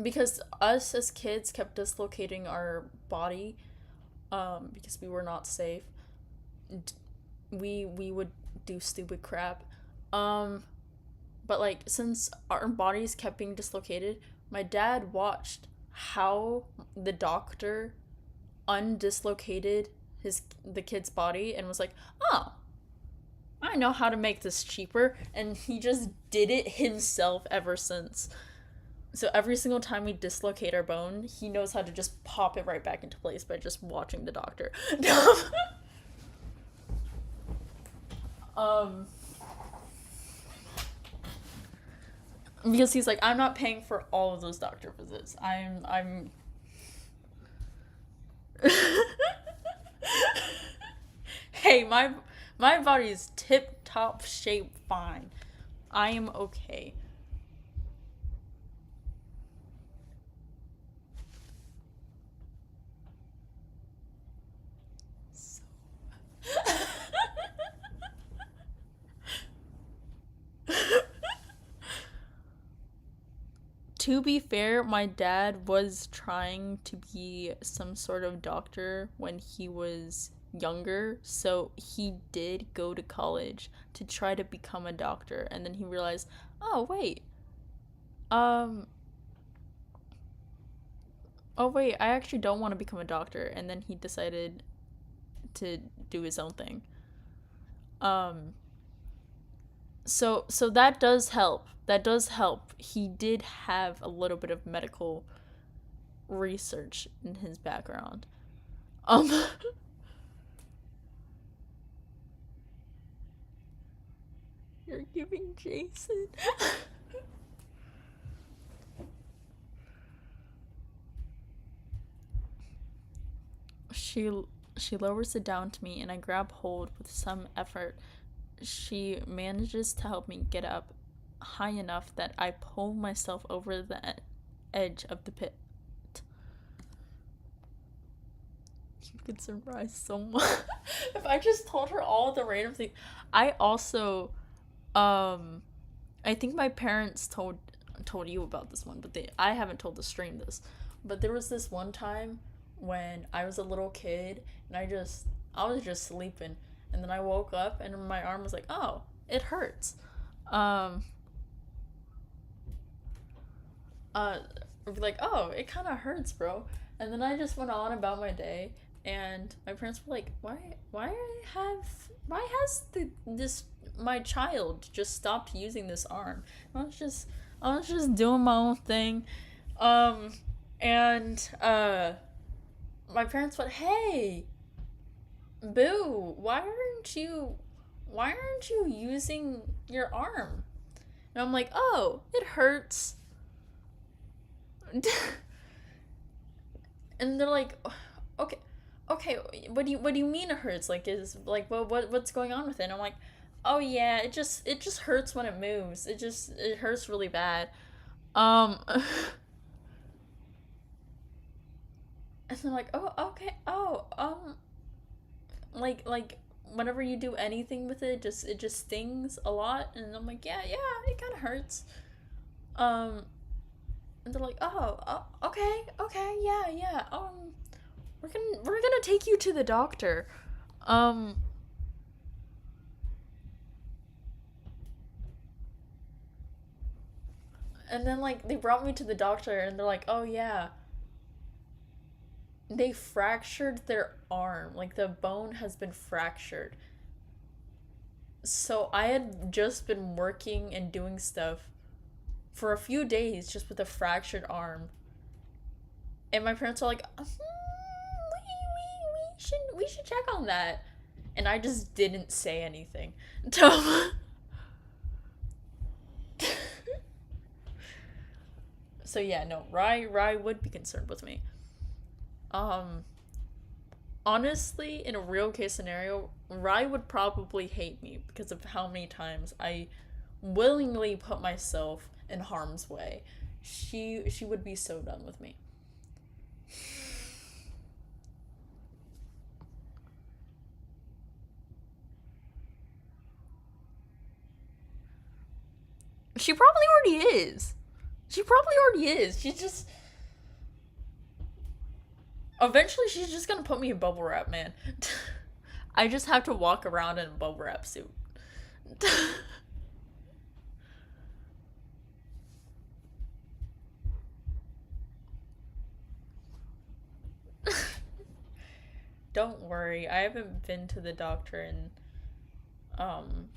because us as kids kept dislocating our body, because we were not safe. We would do stupid crap. Um, but like since our bodies kept being dislocated, my dad watched how the doctor undislocated the kid's body and was like, "Oh, I know how to make this cheaper," and he just did it himself ever since. So every single time we dislocate our bone, he knows how to just pop it right back into place by just watching the doctor. um, because he's like, I'm not paying for all of those doctor visits. I'm. Hey, my body is tip top shape fine. I am okay. So. To be fair, my dad was trying to be some sort of doctor when he was younger, so he did go to college to try to become a doctor, and then he realized, oh wait, um, oh wait, I actually don't want to become a doctor, and then he decided to do his own thing. Um, so that does help. That does help. He did have a little bit of medical research in his background. Um, you're giving Jason. she she lowers it down to me, and I grab hold with some effort. She manages to help me get up high enough that I pull myself over the edge of the pit. You could surprise someone. If I just told her all the random things. I also, I think my parents told you about this one, but I haven't told the stream this. But there was this one time when I was a little kid and I was just sleeping, and then I woke up and my arm was like, oh, it hurts. Um, uh, like, oh, it kind of hurts, bro. And then I just went on about my day, and my parents were like, why has this my child just stopped using this arm? I was just doing my own thing, um, and my parents went, hey, boo, why aren't you using your arm? And I'm like, oh, it hurts. And they're like, okay, okay, what do you mean it hurts? Like, is like what's going on with it? And I'm like, oh yeah, it just hurts when it moves. It hurts really bad. Um, and they're like, oh okay, oh like whenever you do anything with it, it just stings a lot. And I'm like, yeah, it kind of hurts. Um, and they're like, oh, okay, yeah. We're gonna take you to the doctor. Um, and then like they brought me to the doctor, and they're like, oh yeah, they fractured their arm. Like the bone has been fractured. So I had just been working and doing stuff for a few days just with a fractured arm. And my parents were like, we should check on that. And I just didn't say anything. So yeah, no, Rye would be concerned with me. Um, Honestly, in a real case scenario, Rye would probably hate me because of how many times I willingly put myself in harm's way. She would be so done with me. She probably already is. She probably already is. She just eventually she's just gonna put me in bubble wrap, man. I just have to walk around in a bubble wrap suit. Don't worry, I haven't been to the doctor in um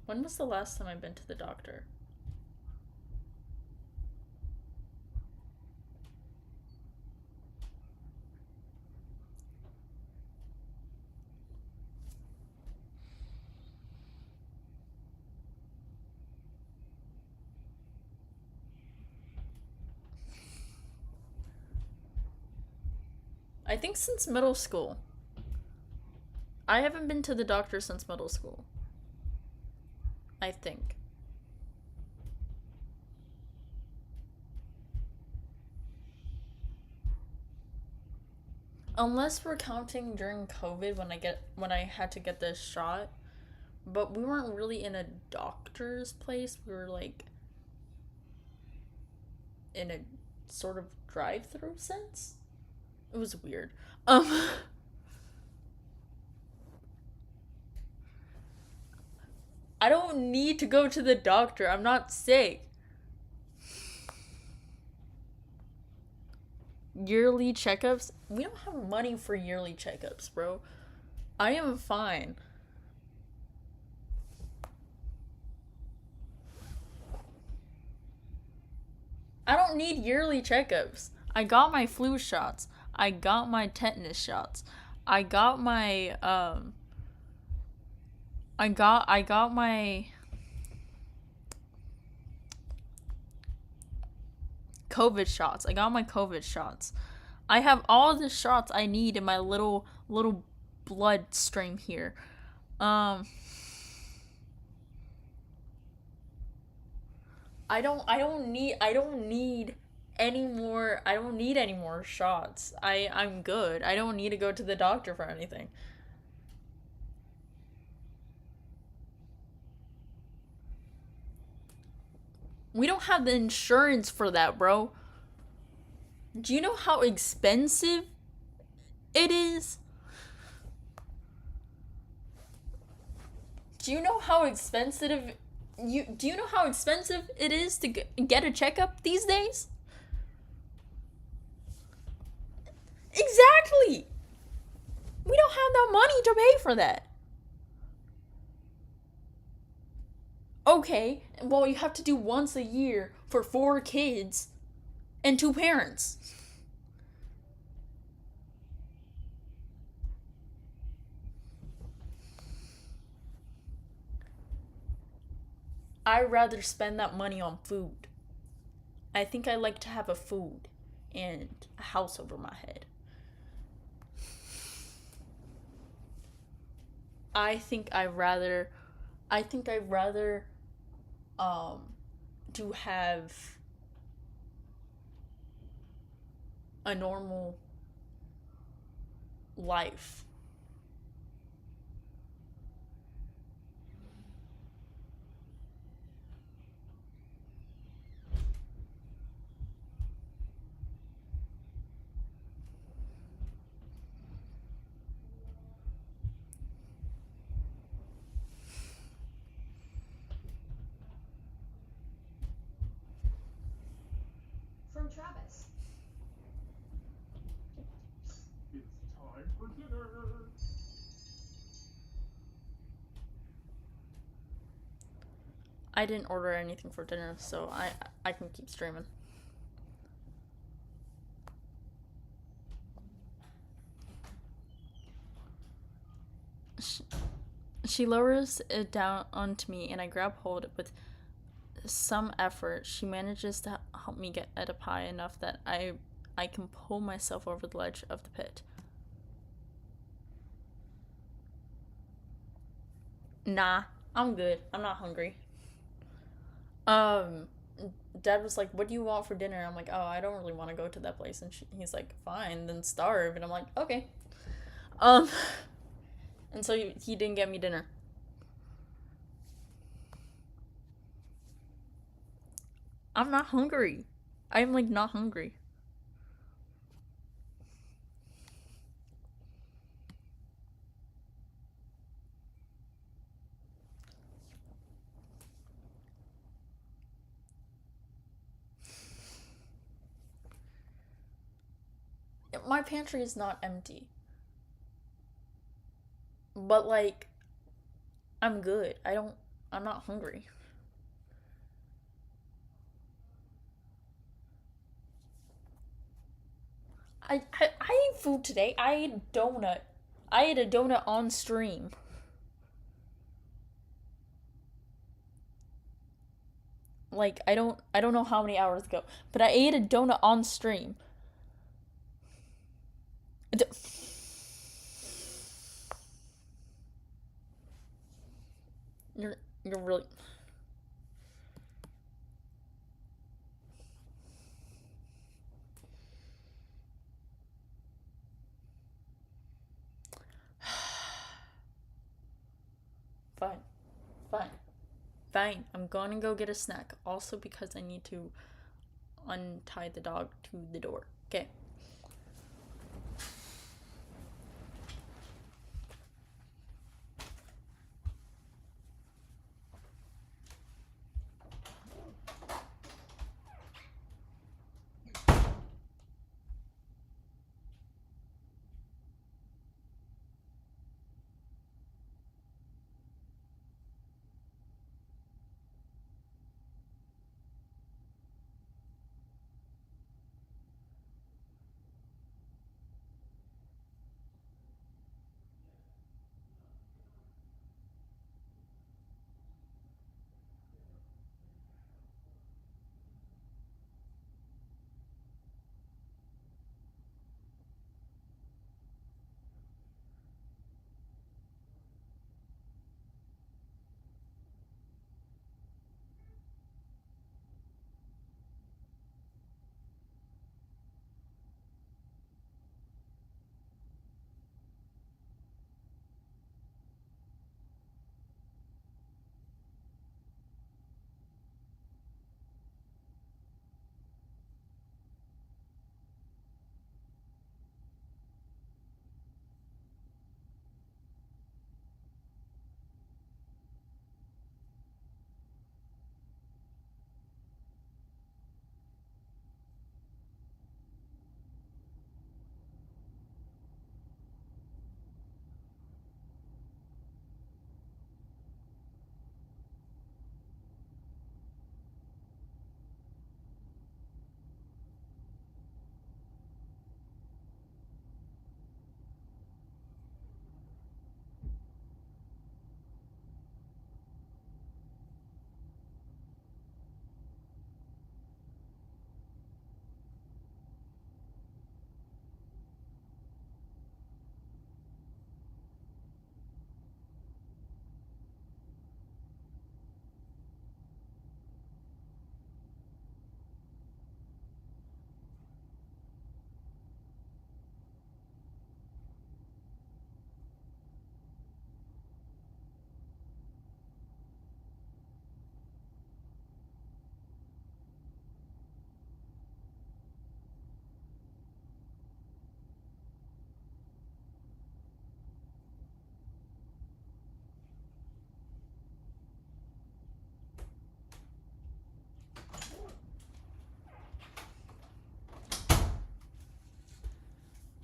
when was the last time I've been to the doctor? I think since middle school. I haven't been to the doctor since middle school. I think. Unless we're counting during COVID when I had to get this shot, but we weren't really in a doctor's place. We were like in a sort of drive-through sense. It was weird. Um I don't need to go to the doctor. I'm not sick. Yearly checkups? We don't have money for yearly checkups, bro. I am fine. I don't need yearly checkups. I got my flu shots. I got my tetanus shots. I got my I got my COVID shots. I got my COVID shots. I have all the shots I need in my little bloodstream here. Um I don't need any more shots. I'm good. I don't need to go to the doctor for anything. We don't have the insurance for that, bro. Do you know how expensive it is? Do you know how expensive do you know how expensive it is to get a checkup these days? Exactly. We don't have the money to pay for that. Okay, well, you have to do once a year for 4 kids and 2 parents. I'd rather spend that money on food. I think I like to have a food and a house over my head. I think I rather I think I'd rather um to have a normal life. From Travis. It's time for dinner. I didn't order anything for dinner, so I can keep streaming. She lowers it down onto me, and I grab hold with some effort. She manages to help me get at a pie enough that I can pull myself over the ledge of the pit. Nah, I'm good. I'm not hungry. Um, Dad was like, "What do you want for dinner?" I'm like, "Oh, I don't really want to go to that place." And he's like, "Fine, then starve." And I'm like, "Okay." Um, and so he didn't get me dinner. I'm not hungry. I'm like not hungry. My pantry is not empty. But like I'm good. I'm not hungry. I ate food today. I ate a donut. I ate a donut on stream. Like I don't know how many hours ago, but I ate a donut on stream. You're you're really fine. Fine. Fine. I'm gonna go get a snack. Also because I need to untie the dog to the door. Okay.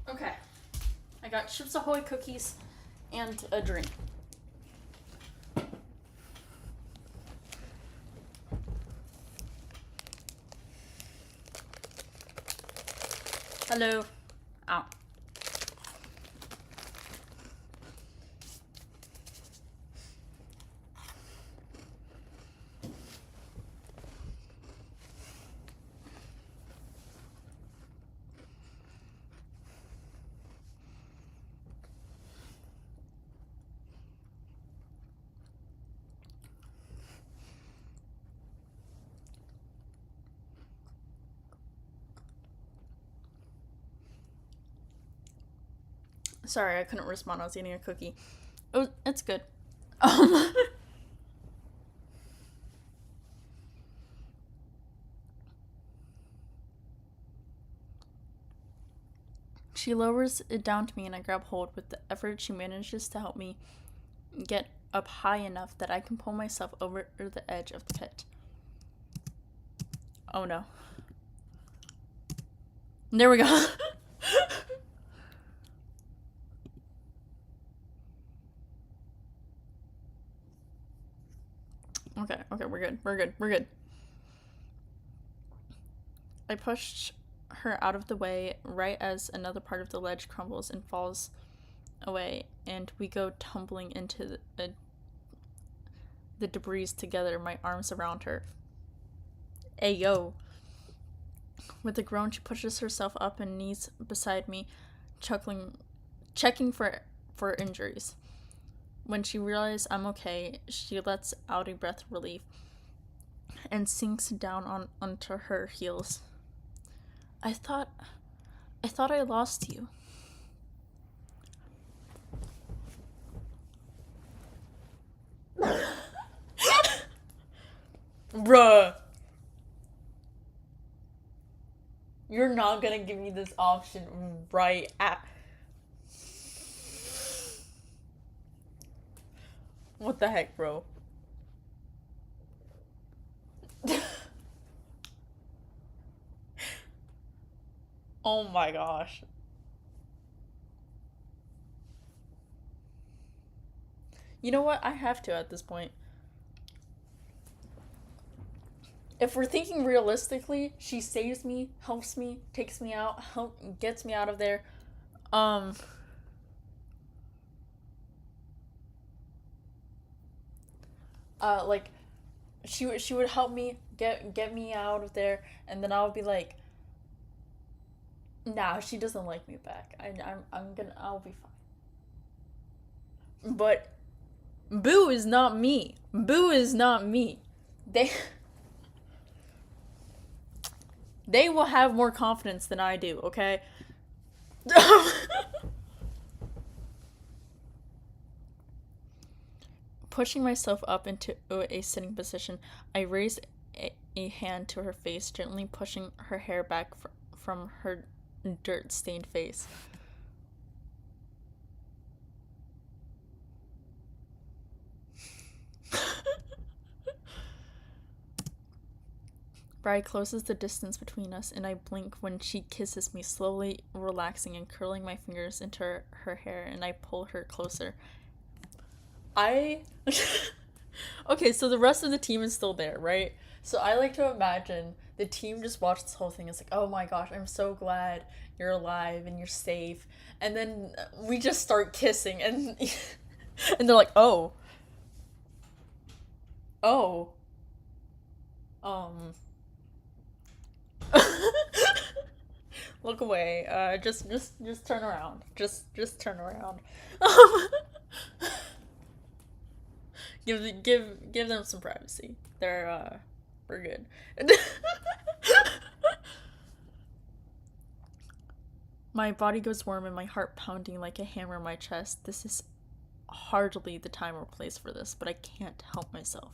Okay. I got Chips Ahoy cookies and a drink. Hello. Ow. Sorry, I couldn't respond. I was eating a cookie. It's good. Um, she lowers it down to me and I grab hold. With the effort, she manages to help me get up high enough that I can pull myself over the edge of the pit. Oh no. There we go. Okay, we're good. I pushed her out of the way right as another part of the ledge crumbles and falls away, and we go tumbling into the debris together, my arms around her. Ayo. With a groan, she pushes herself up and knees beside me, checking for injuries. When she realizes I'm okay, she lets out a breath of relief and sinks down onto her heels. I thought I lost you. Bruh. You're not gonna give me this option right at... What the heck, bro? Oh my gosh. You know what? I have to at this point. If we're thinking realistically, she saves me, helps me, takes me out, gets me out of there. Like, she would help me get me out of there, and then I would be like, nah, she doesn't like me back. I'll be fine. But Boo is not me. Boo is not me. They will have more confidence than I do, okay? Pushing myself up into a sitting position, I raise a hand to her face, gently pushing her hair back from her dirt-stained face. Bri closes the distance between us, and I blink when she kisses me, slowly relaxing and curling my fingers into her hair, and I pull her closer. Okay, so the rest of the team is still there, right? So I like to imagine the team just watched this whole thing. It's like, oh my gosh, I'm so glad you're alive and you're safe. And then we just start kissing, and and they're like, oh, oh, um. Look away. Just turn around. Just turn around. Give them some privacy. We're good. My body goes warm and my heart pounding like a hammer in my chest. This is hardly the time or place for this, but I can't help myself.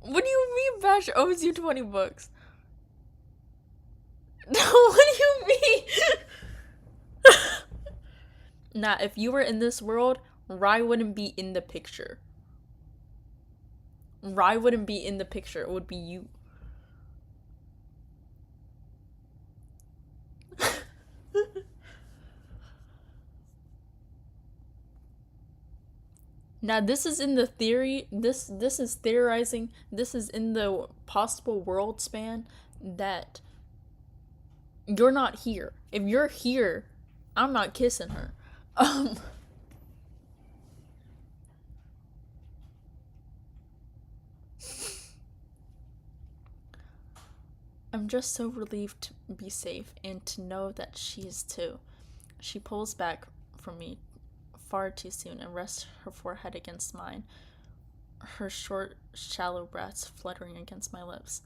What do you mean Bash owes you 20 bucks? What do you mean? Nah, if you were in this world, Rai wouldn't be in the picture. Rai wouldn't be in the picture. It would be you. Now this is in the theory. This is theorizing. This is in the possible world span that you're not here. If you're here, I'm not kissing her. I'm just so relieved to be safe and to know that she is too. She pulls back from me far too soon and rests her forehead against mine, her short, shallow breaths fluttering against my lips.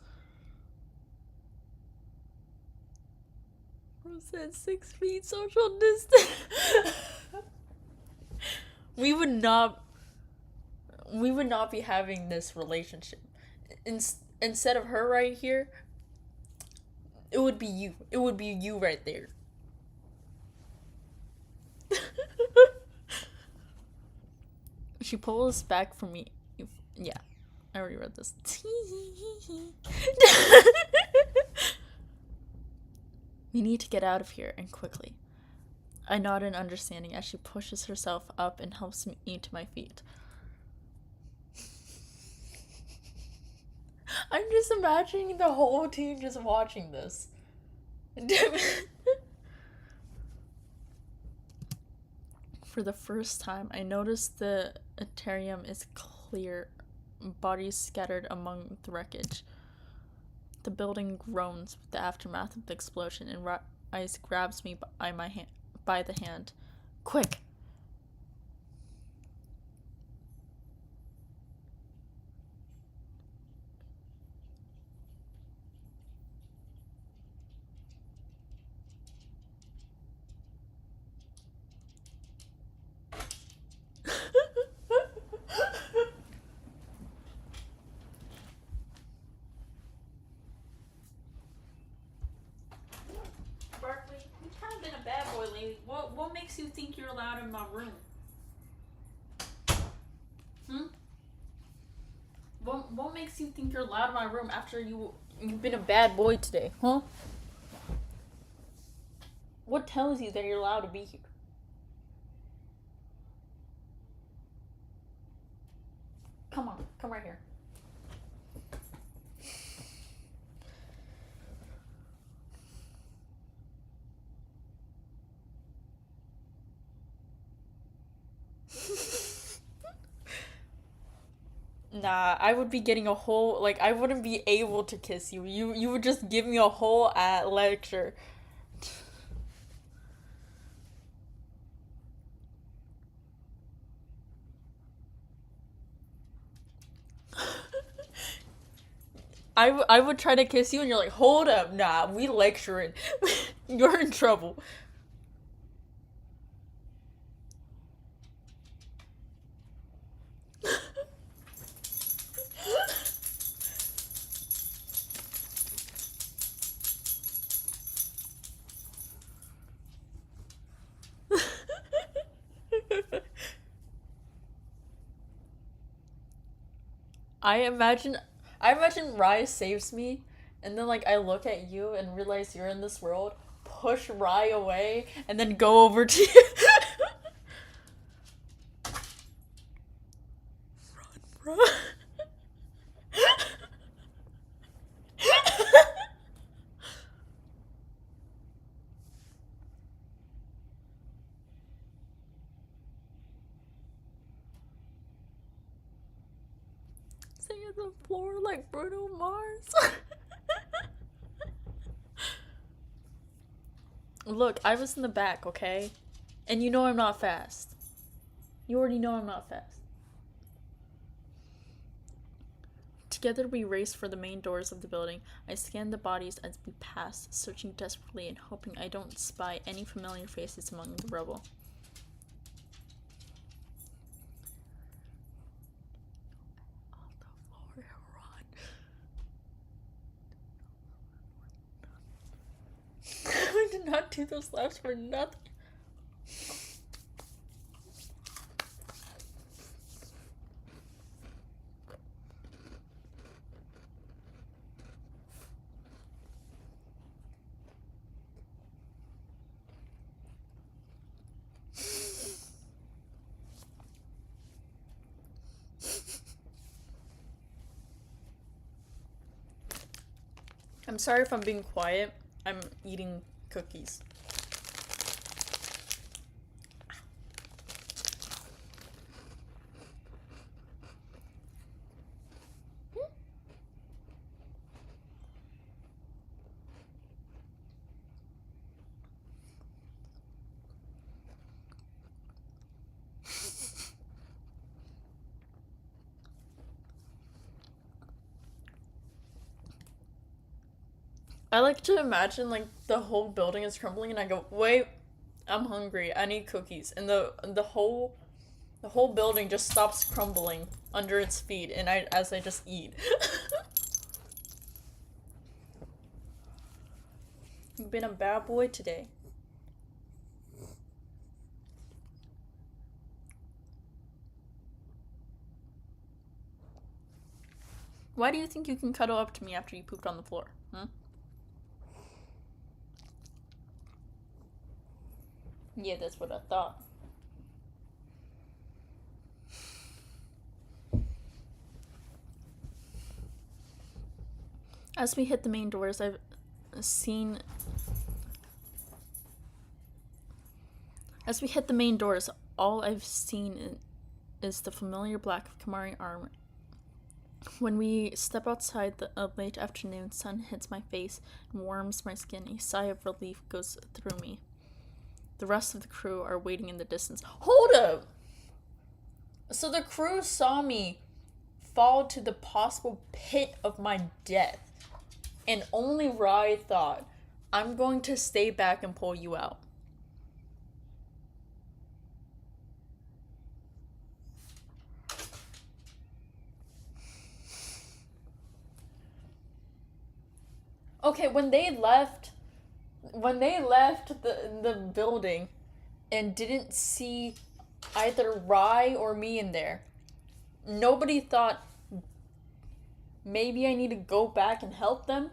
Who said 6 feet social distance? we would not be having this relationship. Instead of her right here, it would be you. It would be you right there. She pulls back from me. Yeah, I already read this. We need to get out of here, and quickly. I nod in understanding as she pushes herself up and helps me to my feet. I'm just imagining the whole team just watching this. For the first time, I noticed the Aterium is clear, bodies scattered among the wreckage. The building groans with the aftermath of the explosion, and Rice grabs me by the hand. Quick! Barkley, you kind of been a bad boy lately. What makes you think you're allowed in my room? What makes you think you're allowed in my room after you've been a bad boy today, huh? What tells you that you're allowed to be here? Come on, come right here. Nah, I would be getting a whole, like, I wouldn't be able to kiss you. You would just give me a whole lecture. I would try to kiss you and you're like, hold up, nah, we lecturing. You're in trouble. I imagine Rye saves me, and then like I look at you and realize you're in this world, push Rye away, and then go over to you. Run, run. Sitting on the floor like Bruno Mars. Look, I was in the back, okay? And you know I'm not fast. You already know I'm not fast. Together we race for the main doors of the building. I scan the bodies as we pass, searching desperately and hoping I don't spy any familiar faces among the rubble. On the floor, run. I did not do those laps for nothing. I'm sorry if I'm being quiet. I'm eating cookies. I like to imagine like the whole building is crumbling, and I go, wait, I'm hungry. I need cookies, and the whole building just stops crumbling under its feet, and I just eat. You've been a bad boy today. Why do you think you can cuddle up to me after you pooped on the floor? Hmm? Yeah, that's what I thought. As we hit the main doors, I've seen. As we hit the main doors, all I've seen is the familiar black of Kamari armor. When we step outside, the late afternoon sun hits my face and warms my skin. A sigh of relief goes through me. The rest of the crew are waiting in the distance. Hold up! So the crew saw me fall to the possible pit of my death. And only Rai thought, I'm going to stay back and pull you out. Okay, when they left the building and didn't see either Rai or me in there, nobody thought maybe I need to go back and help them.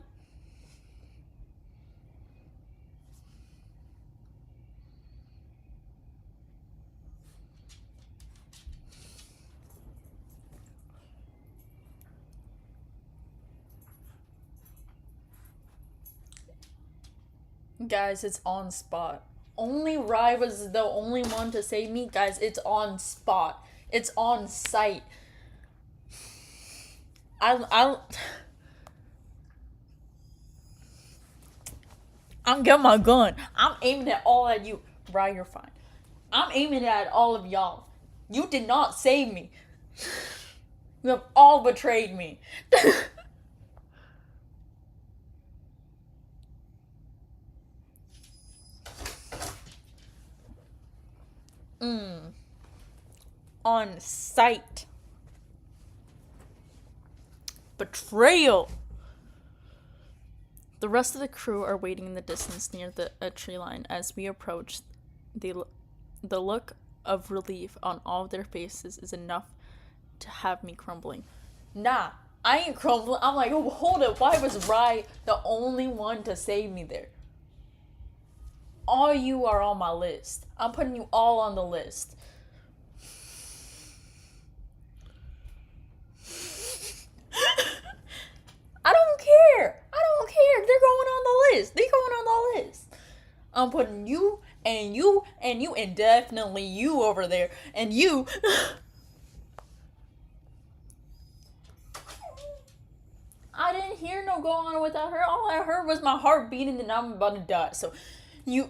Guys, it's on spot. Only Rai was the only one to save me. Guys, it's on spot. It's on site. I'm getting my gun. I'm aiming it all at you. Rai, you're fine. I'm aiming it at all of y'all. You did not save me. You have all betrayed me. On sight. Betrayal. The rest of the crew are waiting in the distance near a tree line. As we approach, the look of relief on all of their faces is enough to have me crumbling. Nah, I ain't crumbling. I'm like, oh, hold up. Why was Rai the only one to save me there? All you are on my list. I'm putting you all on the list. I don't care. They're going on the list. I'm putting you and you and you and definitely you over there. And you. I didn't hear no go on without her. All I heard was my heart beating and I'm about to die. So you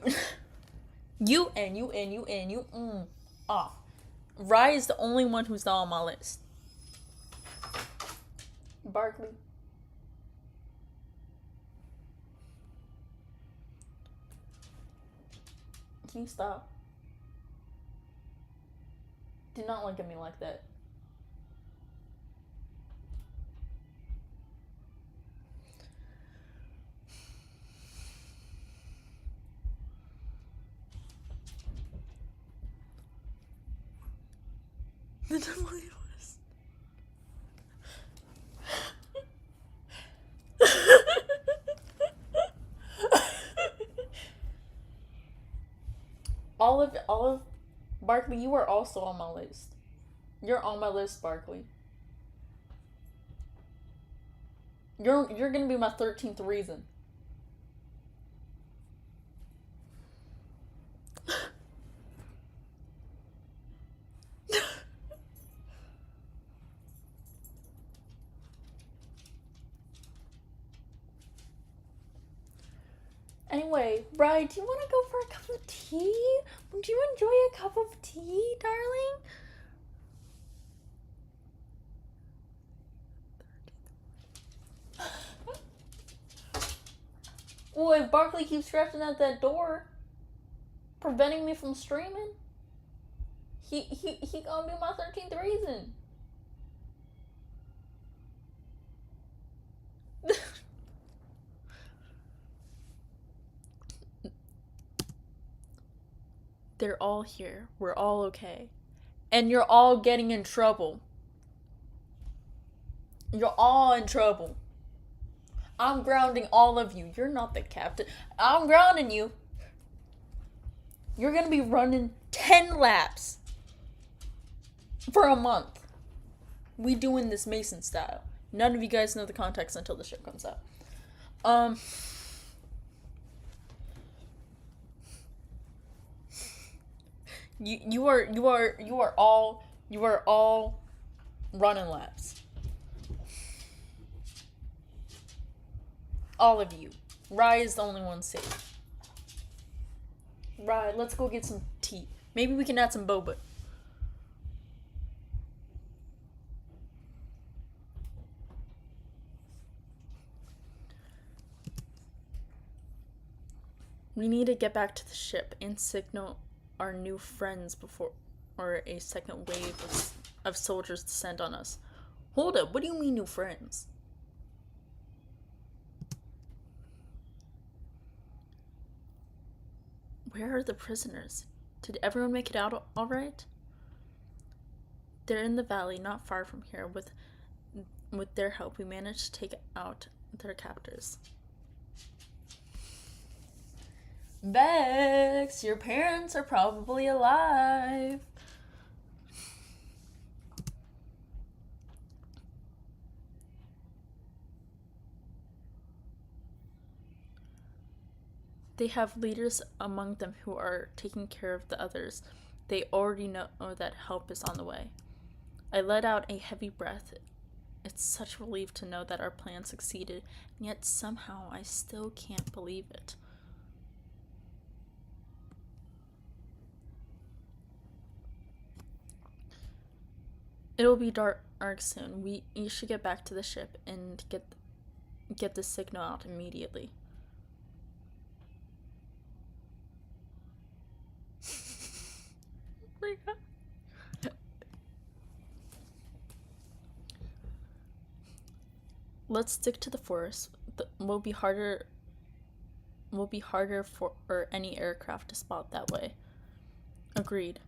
and you and you and you off. Rai is the only one who's not on my list. Barkley. Can you stop? Do not look at me like that. The WS. all of Barkley, you are also on my list. You're on my list, Barkley. You're gonna be my 13th reason. Anyway, Bri, do you want to go for a cup of tea? Would you enjoy a cup of tea, darling? Well, if Barkley keeps scratching at that door, preventing me from streaming, he gonna be my 13th reason. They're all here. We're all okay. And you're all getting in trouble. You're all in trouble. I'm grounding all of you. You're not the captain. I'm grounding you. You're gonna be running 10 laps for a month. We doing this Mason style. None of you guys know the context until the ship comes out. You are all running laps. All of you. Rye is the only one safe. Rye, let's go get some tea. Maybe we can add some boba. We need to get back to the ship and signal our new friends before a second wave of soldiers descend on us. Hold up, what do you mean new friends? Where are the prisoners? Did everyone make it out all right? They're in the valley, not far from here. With their help, we managed to take out their captors. Bex, your parents are probably alive. They have leaders among them who are taking care of the others. They already know that help is on the way. I let out a heavy breath. It's such a relief to know that our plan succeeded, and yet somehow I still can't believe it. It'll be dark soon. We should get back to the ship and get the signal out immediately. Oh my God. Let's stick to the forest. Will be harder for any aircraft to spot that way. Agreed.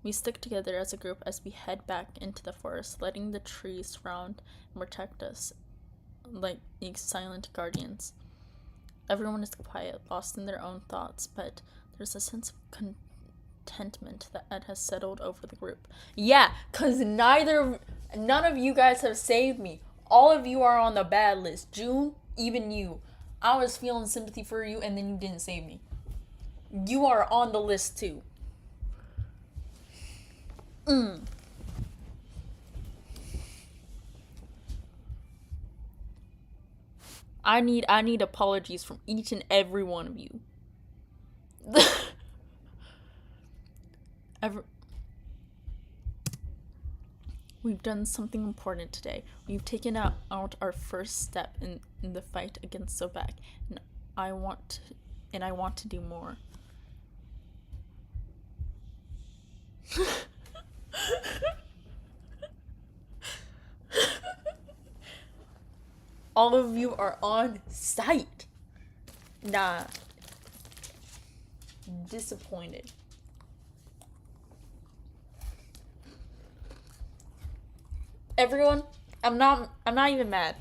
We stick together as a group as we head back into the forest, letting the trees surround and protect us like silent guardians. Everyone is quiet, lost in their own thoughts, but there's a sense of contentment that has settled over the group. Yeah, because none of you guys have saved me. All of you are on the bad list. June, even you. I was feeling sympathy for you, and then you didn't save me. You are on the list, too. I need apologies from each and every one of you. We've done something important today. We've taken out our first step in the fight against Sobek, and I want to do more. All of you are on site. Nah. Disappointed. Everyone, I'm not even mad.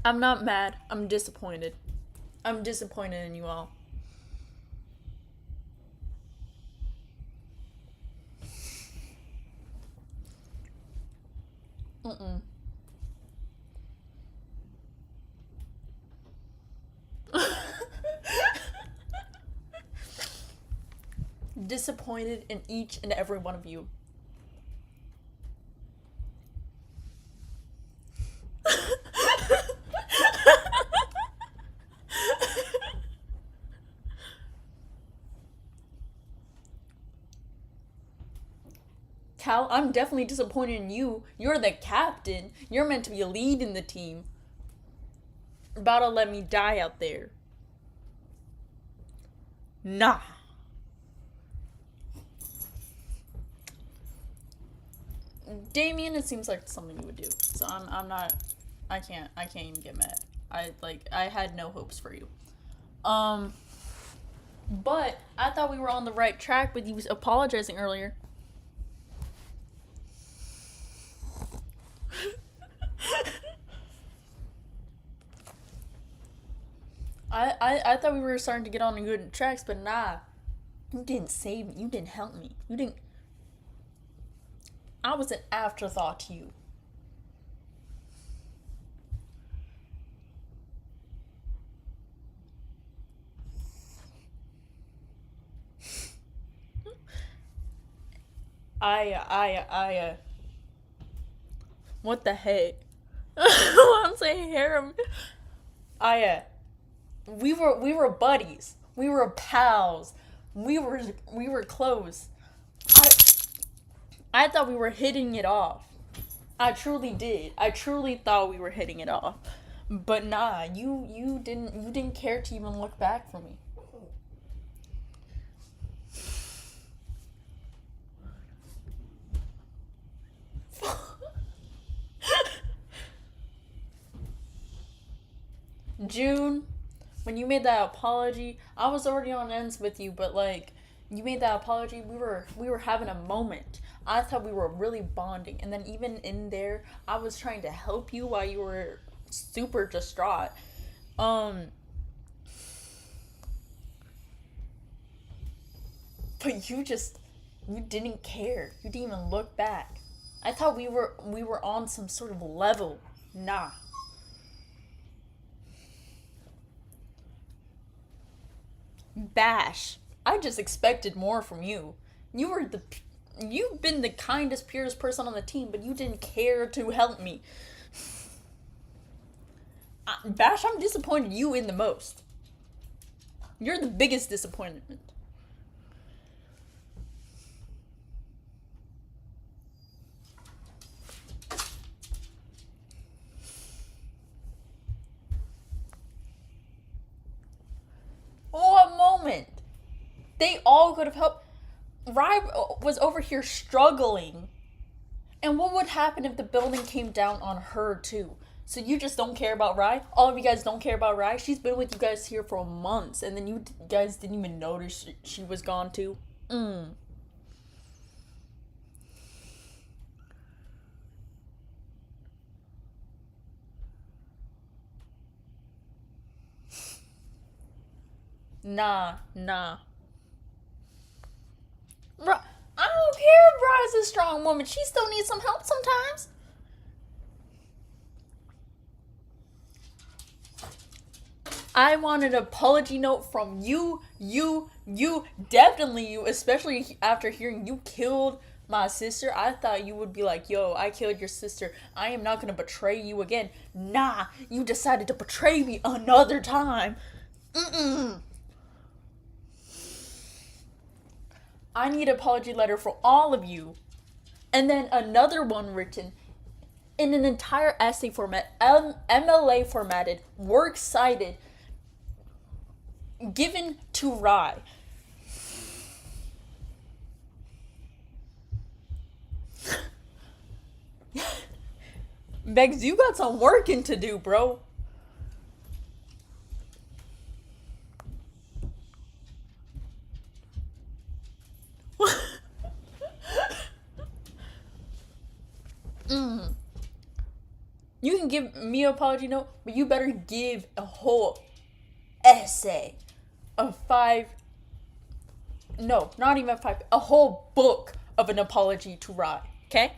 I'm not mad. I'm disappointed. I'm disappointed in you all. Disappointed in each and every one of you. Cal, I'm definitely disappointed in you. You're the captain. You're meant to be a lead in the team. About to let me die out there. Nah. Damien, it seems like something you would do. So I'm not. I can't even get mad. I had no hopes for you. But I thought we were on the right track with you apologizing earlier. I thought we were starting to get on the good tracks, but nah. You didn't save me. You didn't help me. You didn't. I was an afterthought to you. What the heck? I'm saying harem. We were buddies. We were pals. We were close. I thought we were hitting it off. I truly did. I truly thought we were hitting it off. But nah, you didn't care to even look back for me. June, when you made that apology, I was already on ends with you, but like you made that apology, we were having a moment. I thought we were really bonding, and then even in there, I was trying to help you while you were super distraught. But you didn't care. You didn't even look back. I thought we were on some sort of level. Nah. Bash. I just expected more from you. You've been the kindest, purest person on the team, but you didn't care to help me. Bash, I'm disappointed you in the most. You're the biggest disappointment. What moment? They all could have helped. Rai was over here struggling. And what would happen if the building came down on her too? So you just don't care about Rai? All of you guys don't care about Rai? She's been with you guys here for months, and then you guys didn't even notice she was gone too? Nah. I don't care if Rai's a strong woman. She still needs some help sometimes. I want an apology note from you, definitely you, especially after hearing you killed my sister. I thought you would be like, yo, I killed your sister. I am not gonna betray you again. Nah, you decided to betray me another time. I need an apology letter for all of you. And then another one written in an entire essay format, MLA formatted, works cited, given to Rai. Begs, you got some working to do, bro. You can give me an apology note, but you better give a whole essay of 5. No, not even 5. A whole book of an apology to Rai. Okay?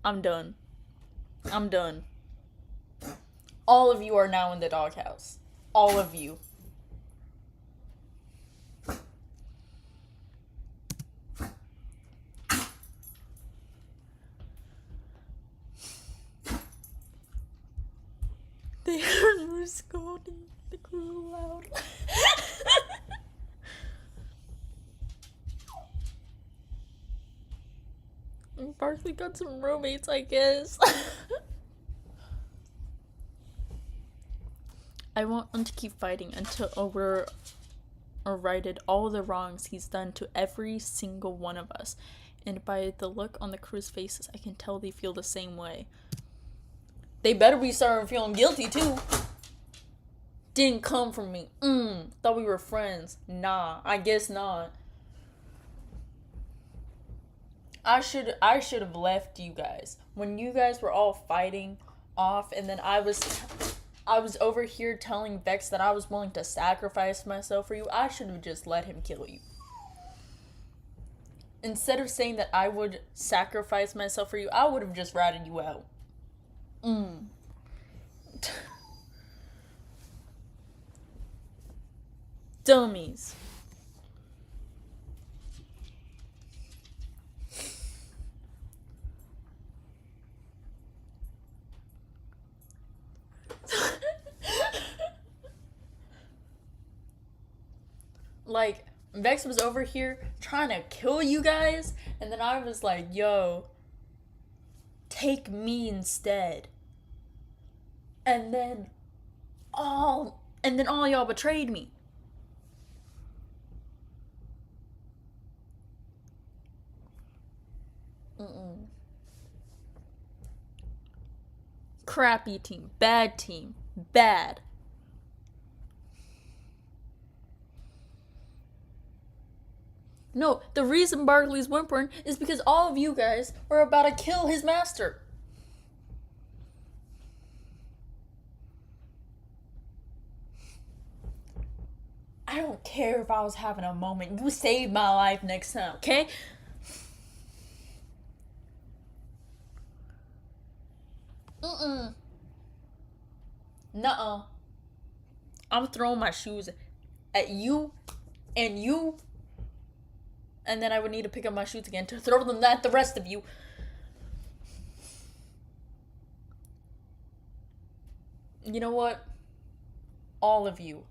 I'm done. All of you are now in the doghouse. All of you. scolding the crew loud. Barkley got some roommates, I guess. I want him to keep fighting until we're righted all the wrongs he's done to every single one of us. And by the look on the crew's faces, I can tell they feel the same way. They better be starting feeling guilty too. Didn't come from me. Thought we were friends. Nah, I guess not. I should have left you guys when you guys were all fighting off, and then I was over here telling Vex that I was willing to sacrifice myself for you. I should have just let him kill you. Instead of saying that I would sacrifice myself for you, I would have just ratted you out. Dummies. Like, Vex was over here trying to kill you guys, and then I was like, yo, take me instead. And then all y'all betrayed me. Crappy team. Bad team. Bad. No, the reason Barkley's whimpering is because all of you guys were about to kill his master. I don't care if I was having a moment. You saved my life next time, okay? Nuh-uh. I'm throwing my shoes at you and you. And then I would need to pick up my shoes again to throw them at the rest of you. You know what? All of you,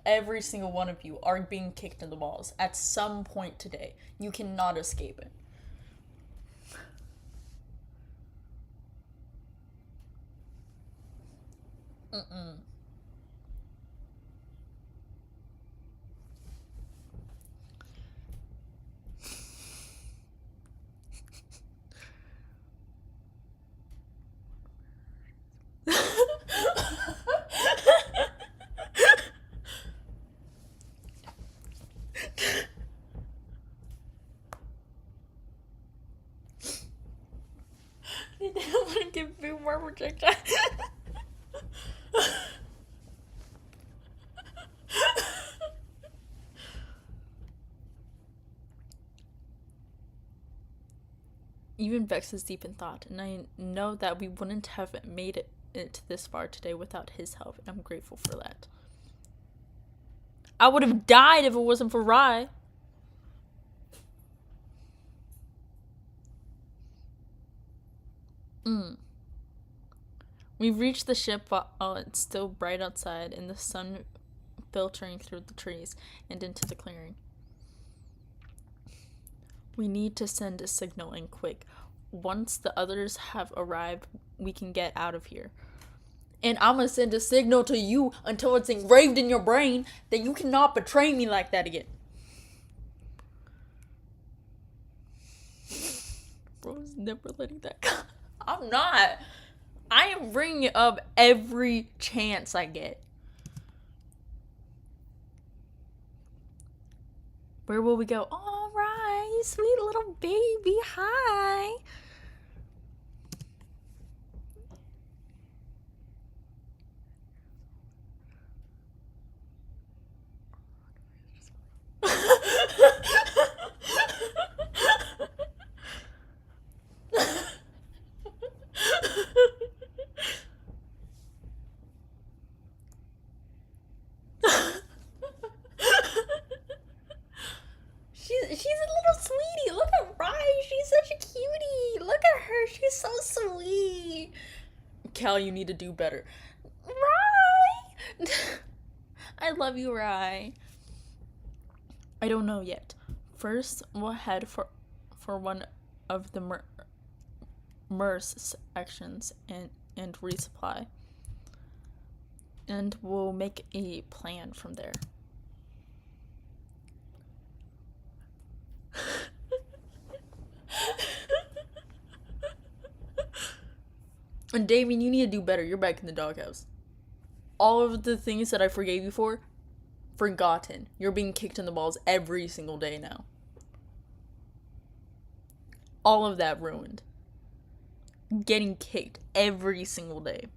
every single one of you are being kicked in the balls at some point today. You cannot escape it. They didn't want to give me more projectile. Even Vex is deep in thought, and I know that we wouldn't have made it this far today without his help, and I'm grateful for that. I would have died if it wasn't for Rai. We've reached the ship while it's still bright outside and the sun filtering through the trees and into the clearing. We need to send a signal in quick. Once the others have arrived, we can get out of here. And I'm gonna send a signal to you until it's engraved in your brain that you cannot betray me like that again. Bro's never letting that go. I'm not. I am bringing it up every chance I get. Where will we go? All right, sweet little baby. Hi. She's a little sweetie. Look at Rai. She's such a cutie. Look at her. She's so sweet. Cal, you need to do better. Rai! I love you, Rye. I don't know yet. First, we'll head for one of the MERS sections and resupply. And we'll make a plan from there. And Damien, you need to do better. You're back in the doghouse. All of the things that I forgave you for, forgotten. You're being kicked in the balls every single day now. All of that ruined. Getting kicked every single day.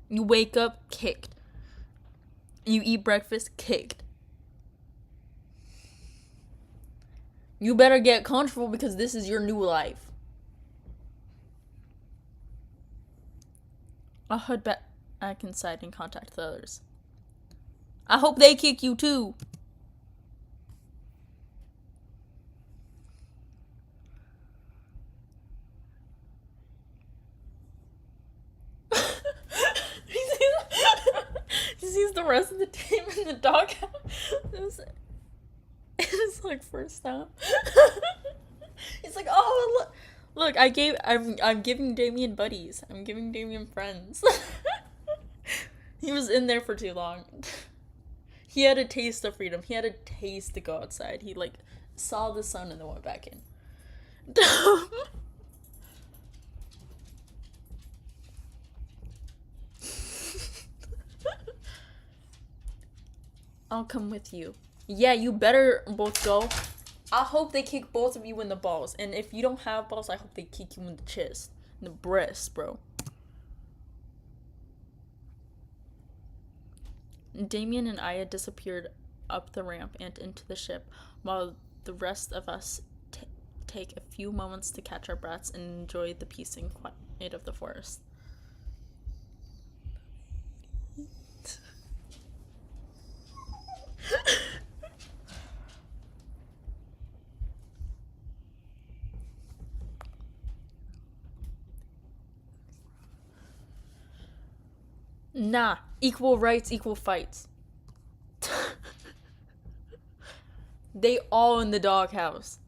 You wake up, kicked. You eat breakfast, kicked. You better get comfortable because this is your new life. I'll head back inside and contact the others. I hope they kick you too. He sees the rest of the team in the doghouse. It's like first time. He's like, oh look, I'm giving Damien buddies. I'm giving Damien friends. He was in there for too long. He had a taste of freedom. He had a taste to go outside. He like saw the sun and then went back in. I'll come with you. Yeah, you better both go. I hope they kick both of you in the balls. And if you don't have balls, I hope they kick you in the chest. In the breast, bro. Damien and Aya disappeared up the ramp and into the ship, while the rest of us take a few moments to catch our breaths and enjoy the peace and quiet of the forest. Nah, equal rights, equal fights. They all in the doghouse.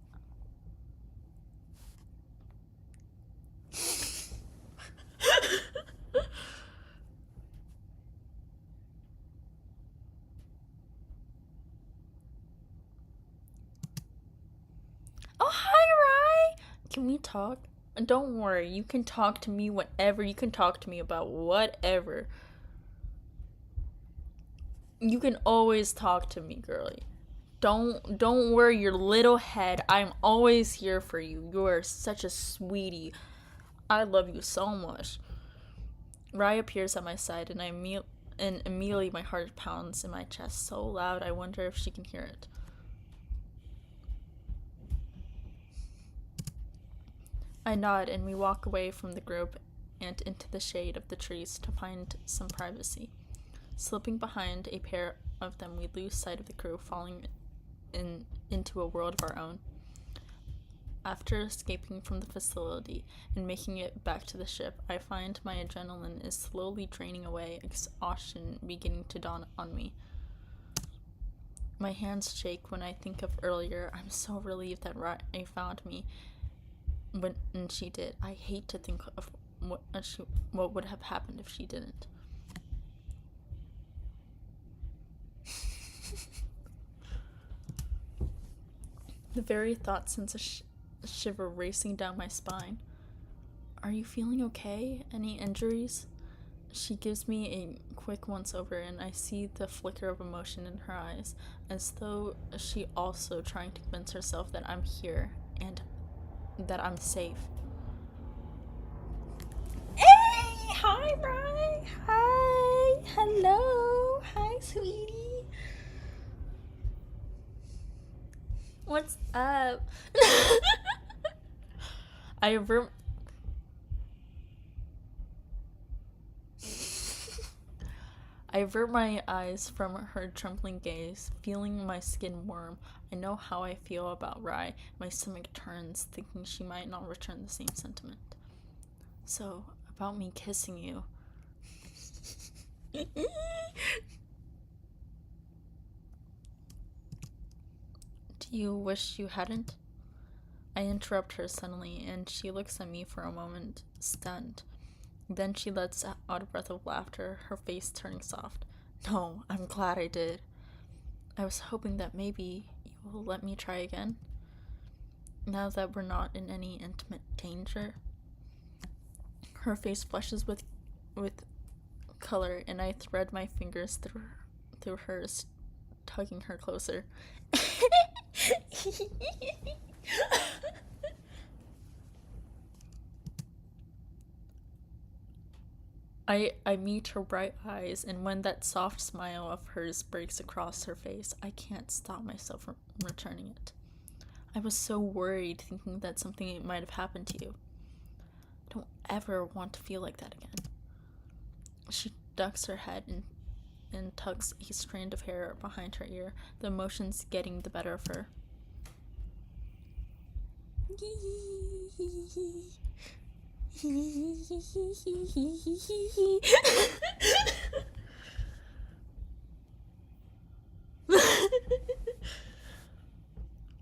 Oh, hi, Rye. Can we talk? Don't worry, you can talk to me whenever. You can talk to me about whatever. You can always talk to me, girly. Don't worry your little head. I'm always here for you. You are such a sweetie. I love you so much. Rye appears at my side, and immediately my heart pounds in my chest so loud I wonder if she can hear it. I nod, and we walk away from the group and into the shade of the trees to find some privacy. Slipping behind a pair of them, we lose sight of the crew, falling into a world of our own. After escaping from the facility and making it back to the ship, I find my adrenaline is slowly draining away, exhaustion beginning to dawn on me. My hands shake when I think of earlier. I'm so relieved that Rai found me when she did. I hate to think of what would have happened if she didn't. The very thought sends a shiver racing down my spine. Are you feeling okay? Any injuries? She gives me a quick once-over, and I see the flicker of emotion in her eyes, as though she also trying to convince herself that I'm here and that I'm safe. Hey! Hi, Bri! Hi! Hello! Hi, sweetie! What's up? I avert my eyes from her trembling gaze, feeling my skin warm. I know how I feel about Rai. My stomach turns, thinking she might not return the same sentiment. So, about me kissing you. Do you wish you hadn't? I interrupt her suddenly, and she looks at me for a moment, stunned. Then she lets out a breath of laughter, her face turning soft. No, I'm glad I did. I was hoping that maybe you will let me try again. Now that we're not in any intimate danger. Her face flushes with color, and I thread my fingers through hers, tugging her closer. I meet her bright eyes, and when that soft smile of hers breaks across her face, I can't stop myself from returning it. I was so worried, thinking that something might have happened to you. I don't ever want to feel like that again. She ducks her head and tugs a strand of hair behind her ear, the emotions getting the better of her.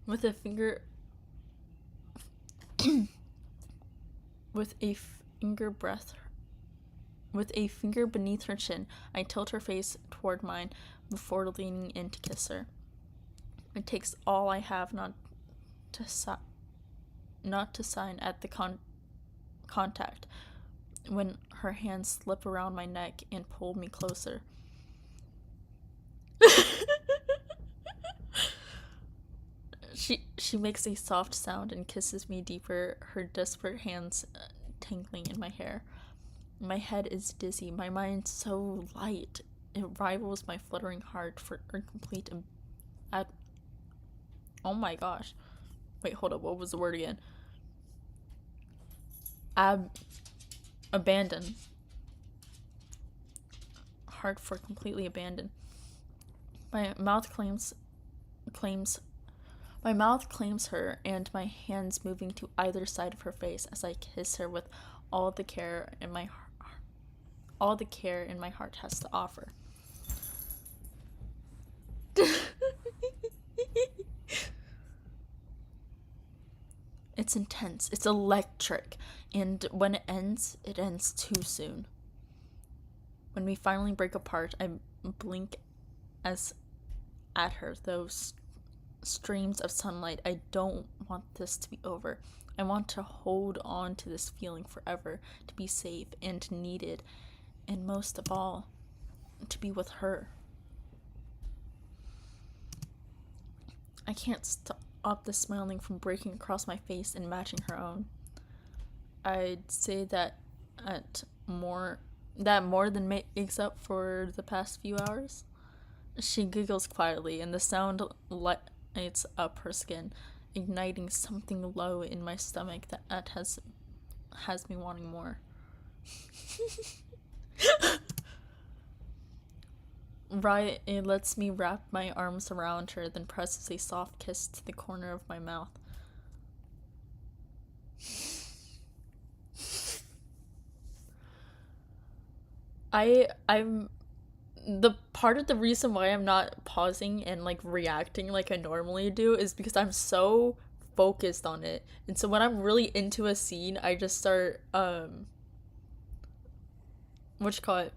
With a finger with a finger beneath her chin, I tilt her face toward mine before leaning in to kiss her. It takes all I have not to sign at the contact when her hands slip around my neck and pull me closer. She makes a soft sound and kisses me deeper, her desperate hands tangling in my hair. My head is dizzy, my mind so light, it rivals my fluttering heart for a complete oh my gosh. Wait, hold up, what was the word again? Abandon. Heart for completely abandoned. My mouth claims her, and my hands moving to either side of her face as I kiss her with all the care in my heart has to offer. It's intense, it's electric, and when it ends too soon. When we finally break apart, I blink at her, those streams of sunlight. I don't want this to be over. I want to hold on to this feeling forever, to be safe and needed, and most of all, to be with her. I can't stop the smiling from breaking across my face and matching her own. I'd say that more than makes up for the past few hours. She giggles quietly, and the sound lights up her skin, igniting something low in my stomach that has me wanting more. Right, it lets me wrap my arms around her, then presses a soft kiss to the corner of my mouth. I'm the part of the reason why I'm not pausing and like reacting like I normally do is because I'm so focused on it. And so when I'm really into a scene, I just start what you call it?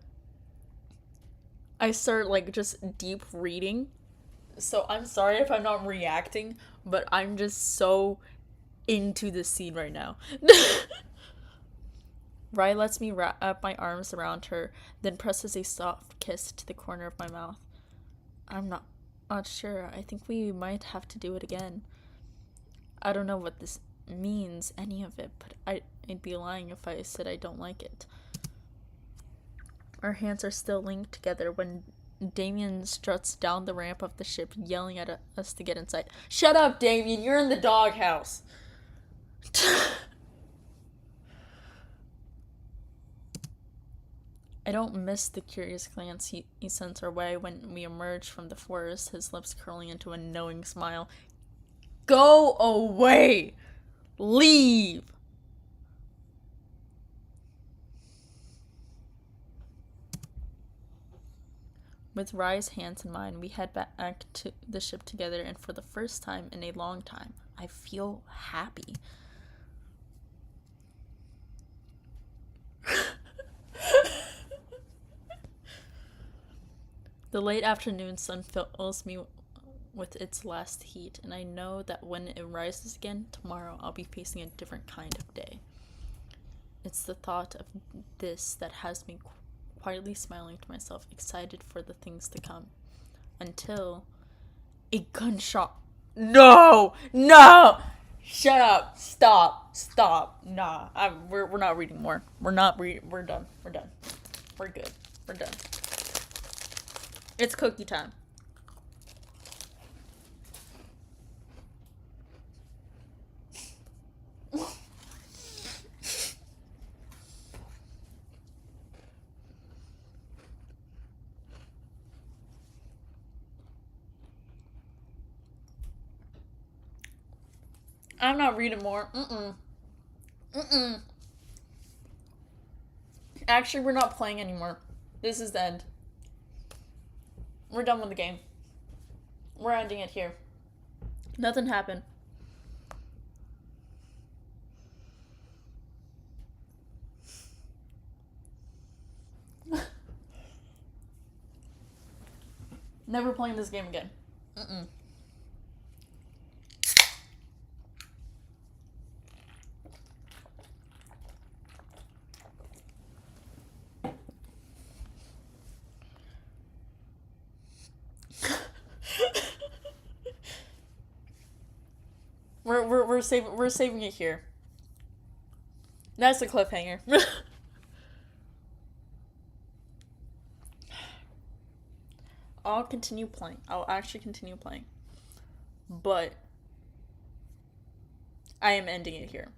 I start like just deep reading. So I'm sorry if I'm not reacting, but I'm just so into this scene right now. Rai lets me wrap my arms around her, then presses a soft kiss to the corner of my mouth. I'm not sure. I think we might have to do it again. I don't know what this means, any of it, but I'd be lying if I said I don't like it. Our hands are still linked together when Damien struts down the ramp of the ship, yelling at us to get inside. Shut up, Damien! You're in the doghouse! I don't miss the curious glance he sends our way when we emerge from the forest, his lips curling into a knowing smile. Go away! Leave! With Rai's hands in mine, we head back to the ship together, and for the first time in a long time, I feel happy. The late afternoon sun fills me with its last heat, and I know that when it rises again tomorrow, I'll be facing a different kind of day. It's the thought of this that has me quietly smiling to myself, excited for the things to come. Until a gunshot. No! No! Shut up! Stop! Stop! Nah, we're not reading more. We're done. We're done. We're good. We're done. It's cookie time. I'm not reading more. Actually, we're not playing anymore. This is the end. We're done with the game. We're ending it here. Nothing happened. Never playing this game again. We're saving it here. That's the cliffhanger. I'll continue playing. I'll actually continue playing. But I am ending it here.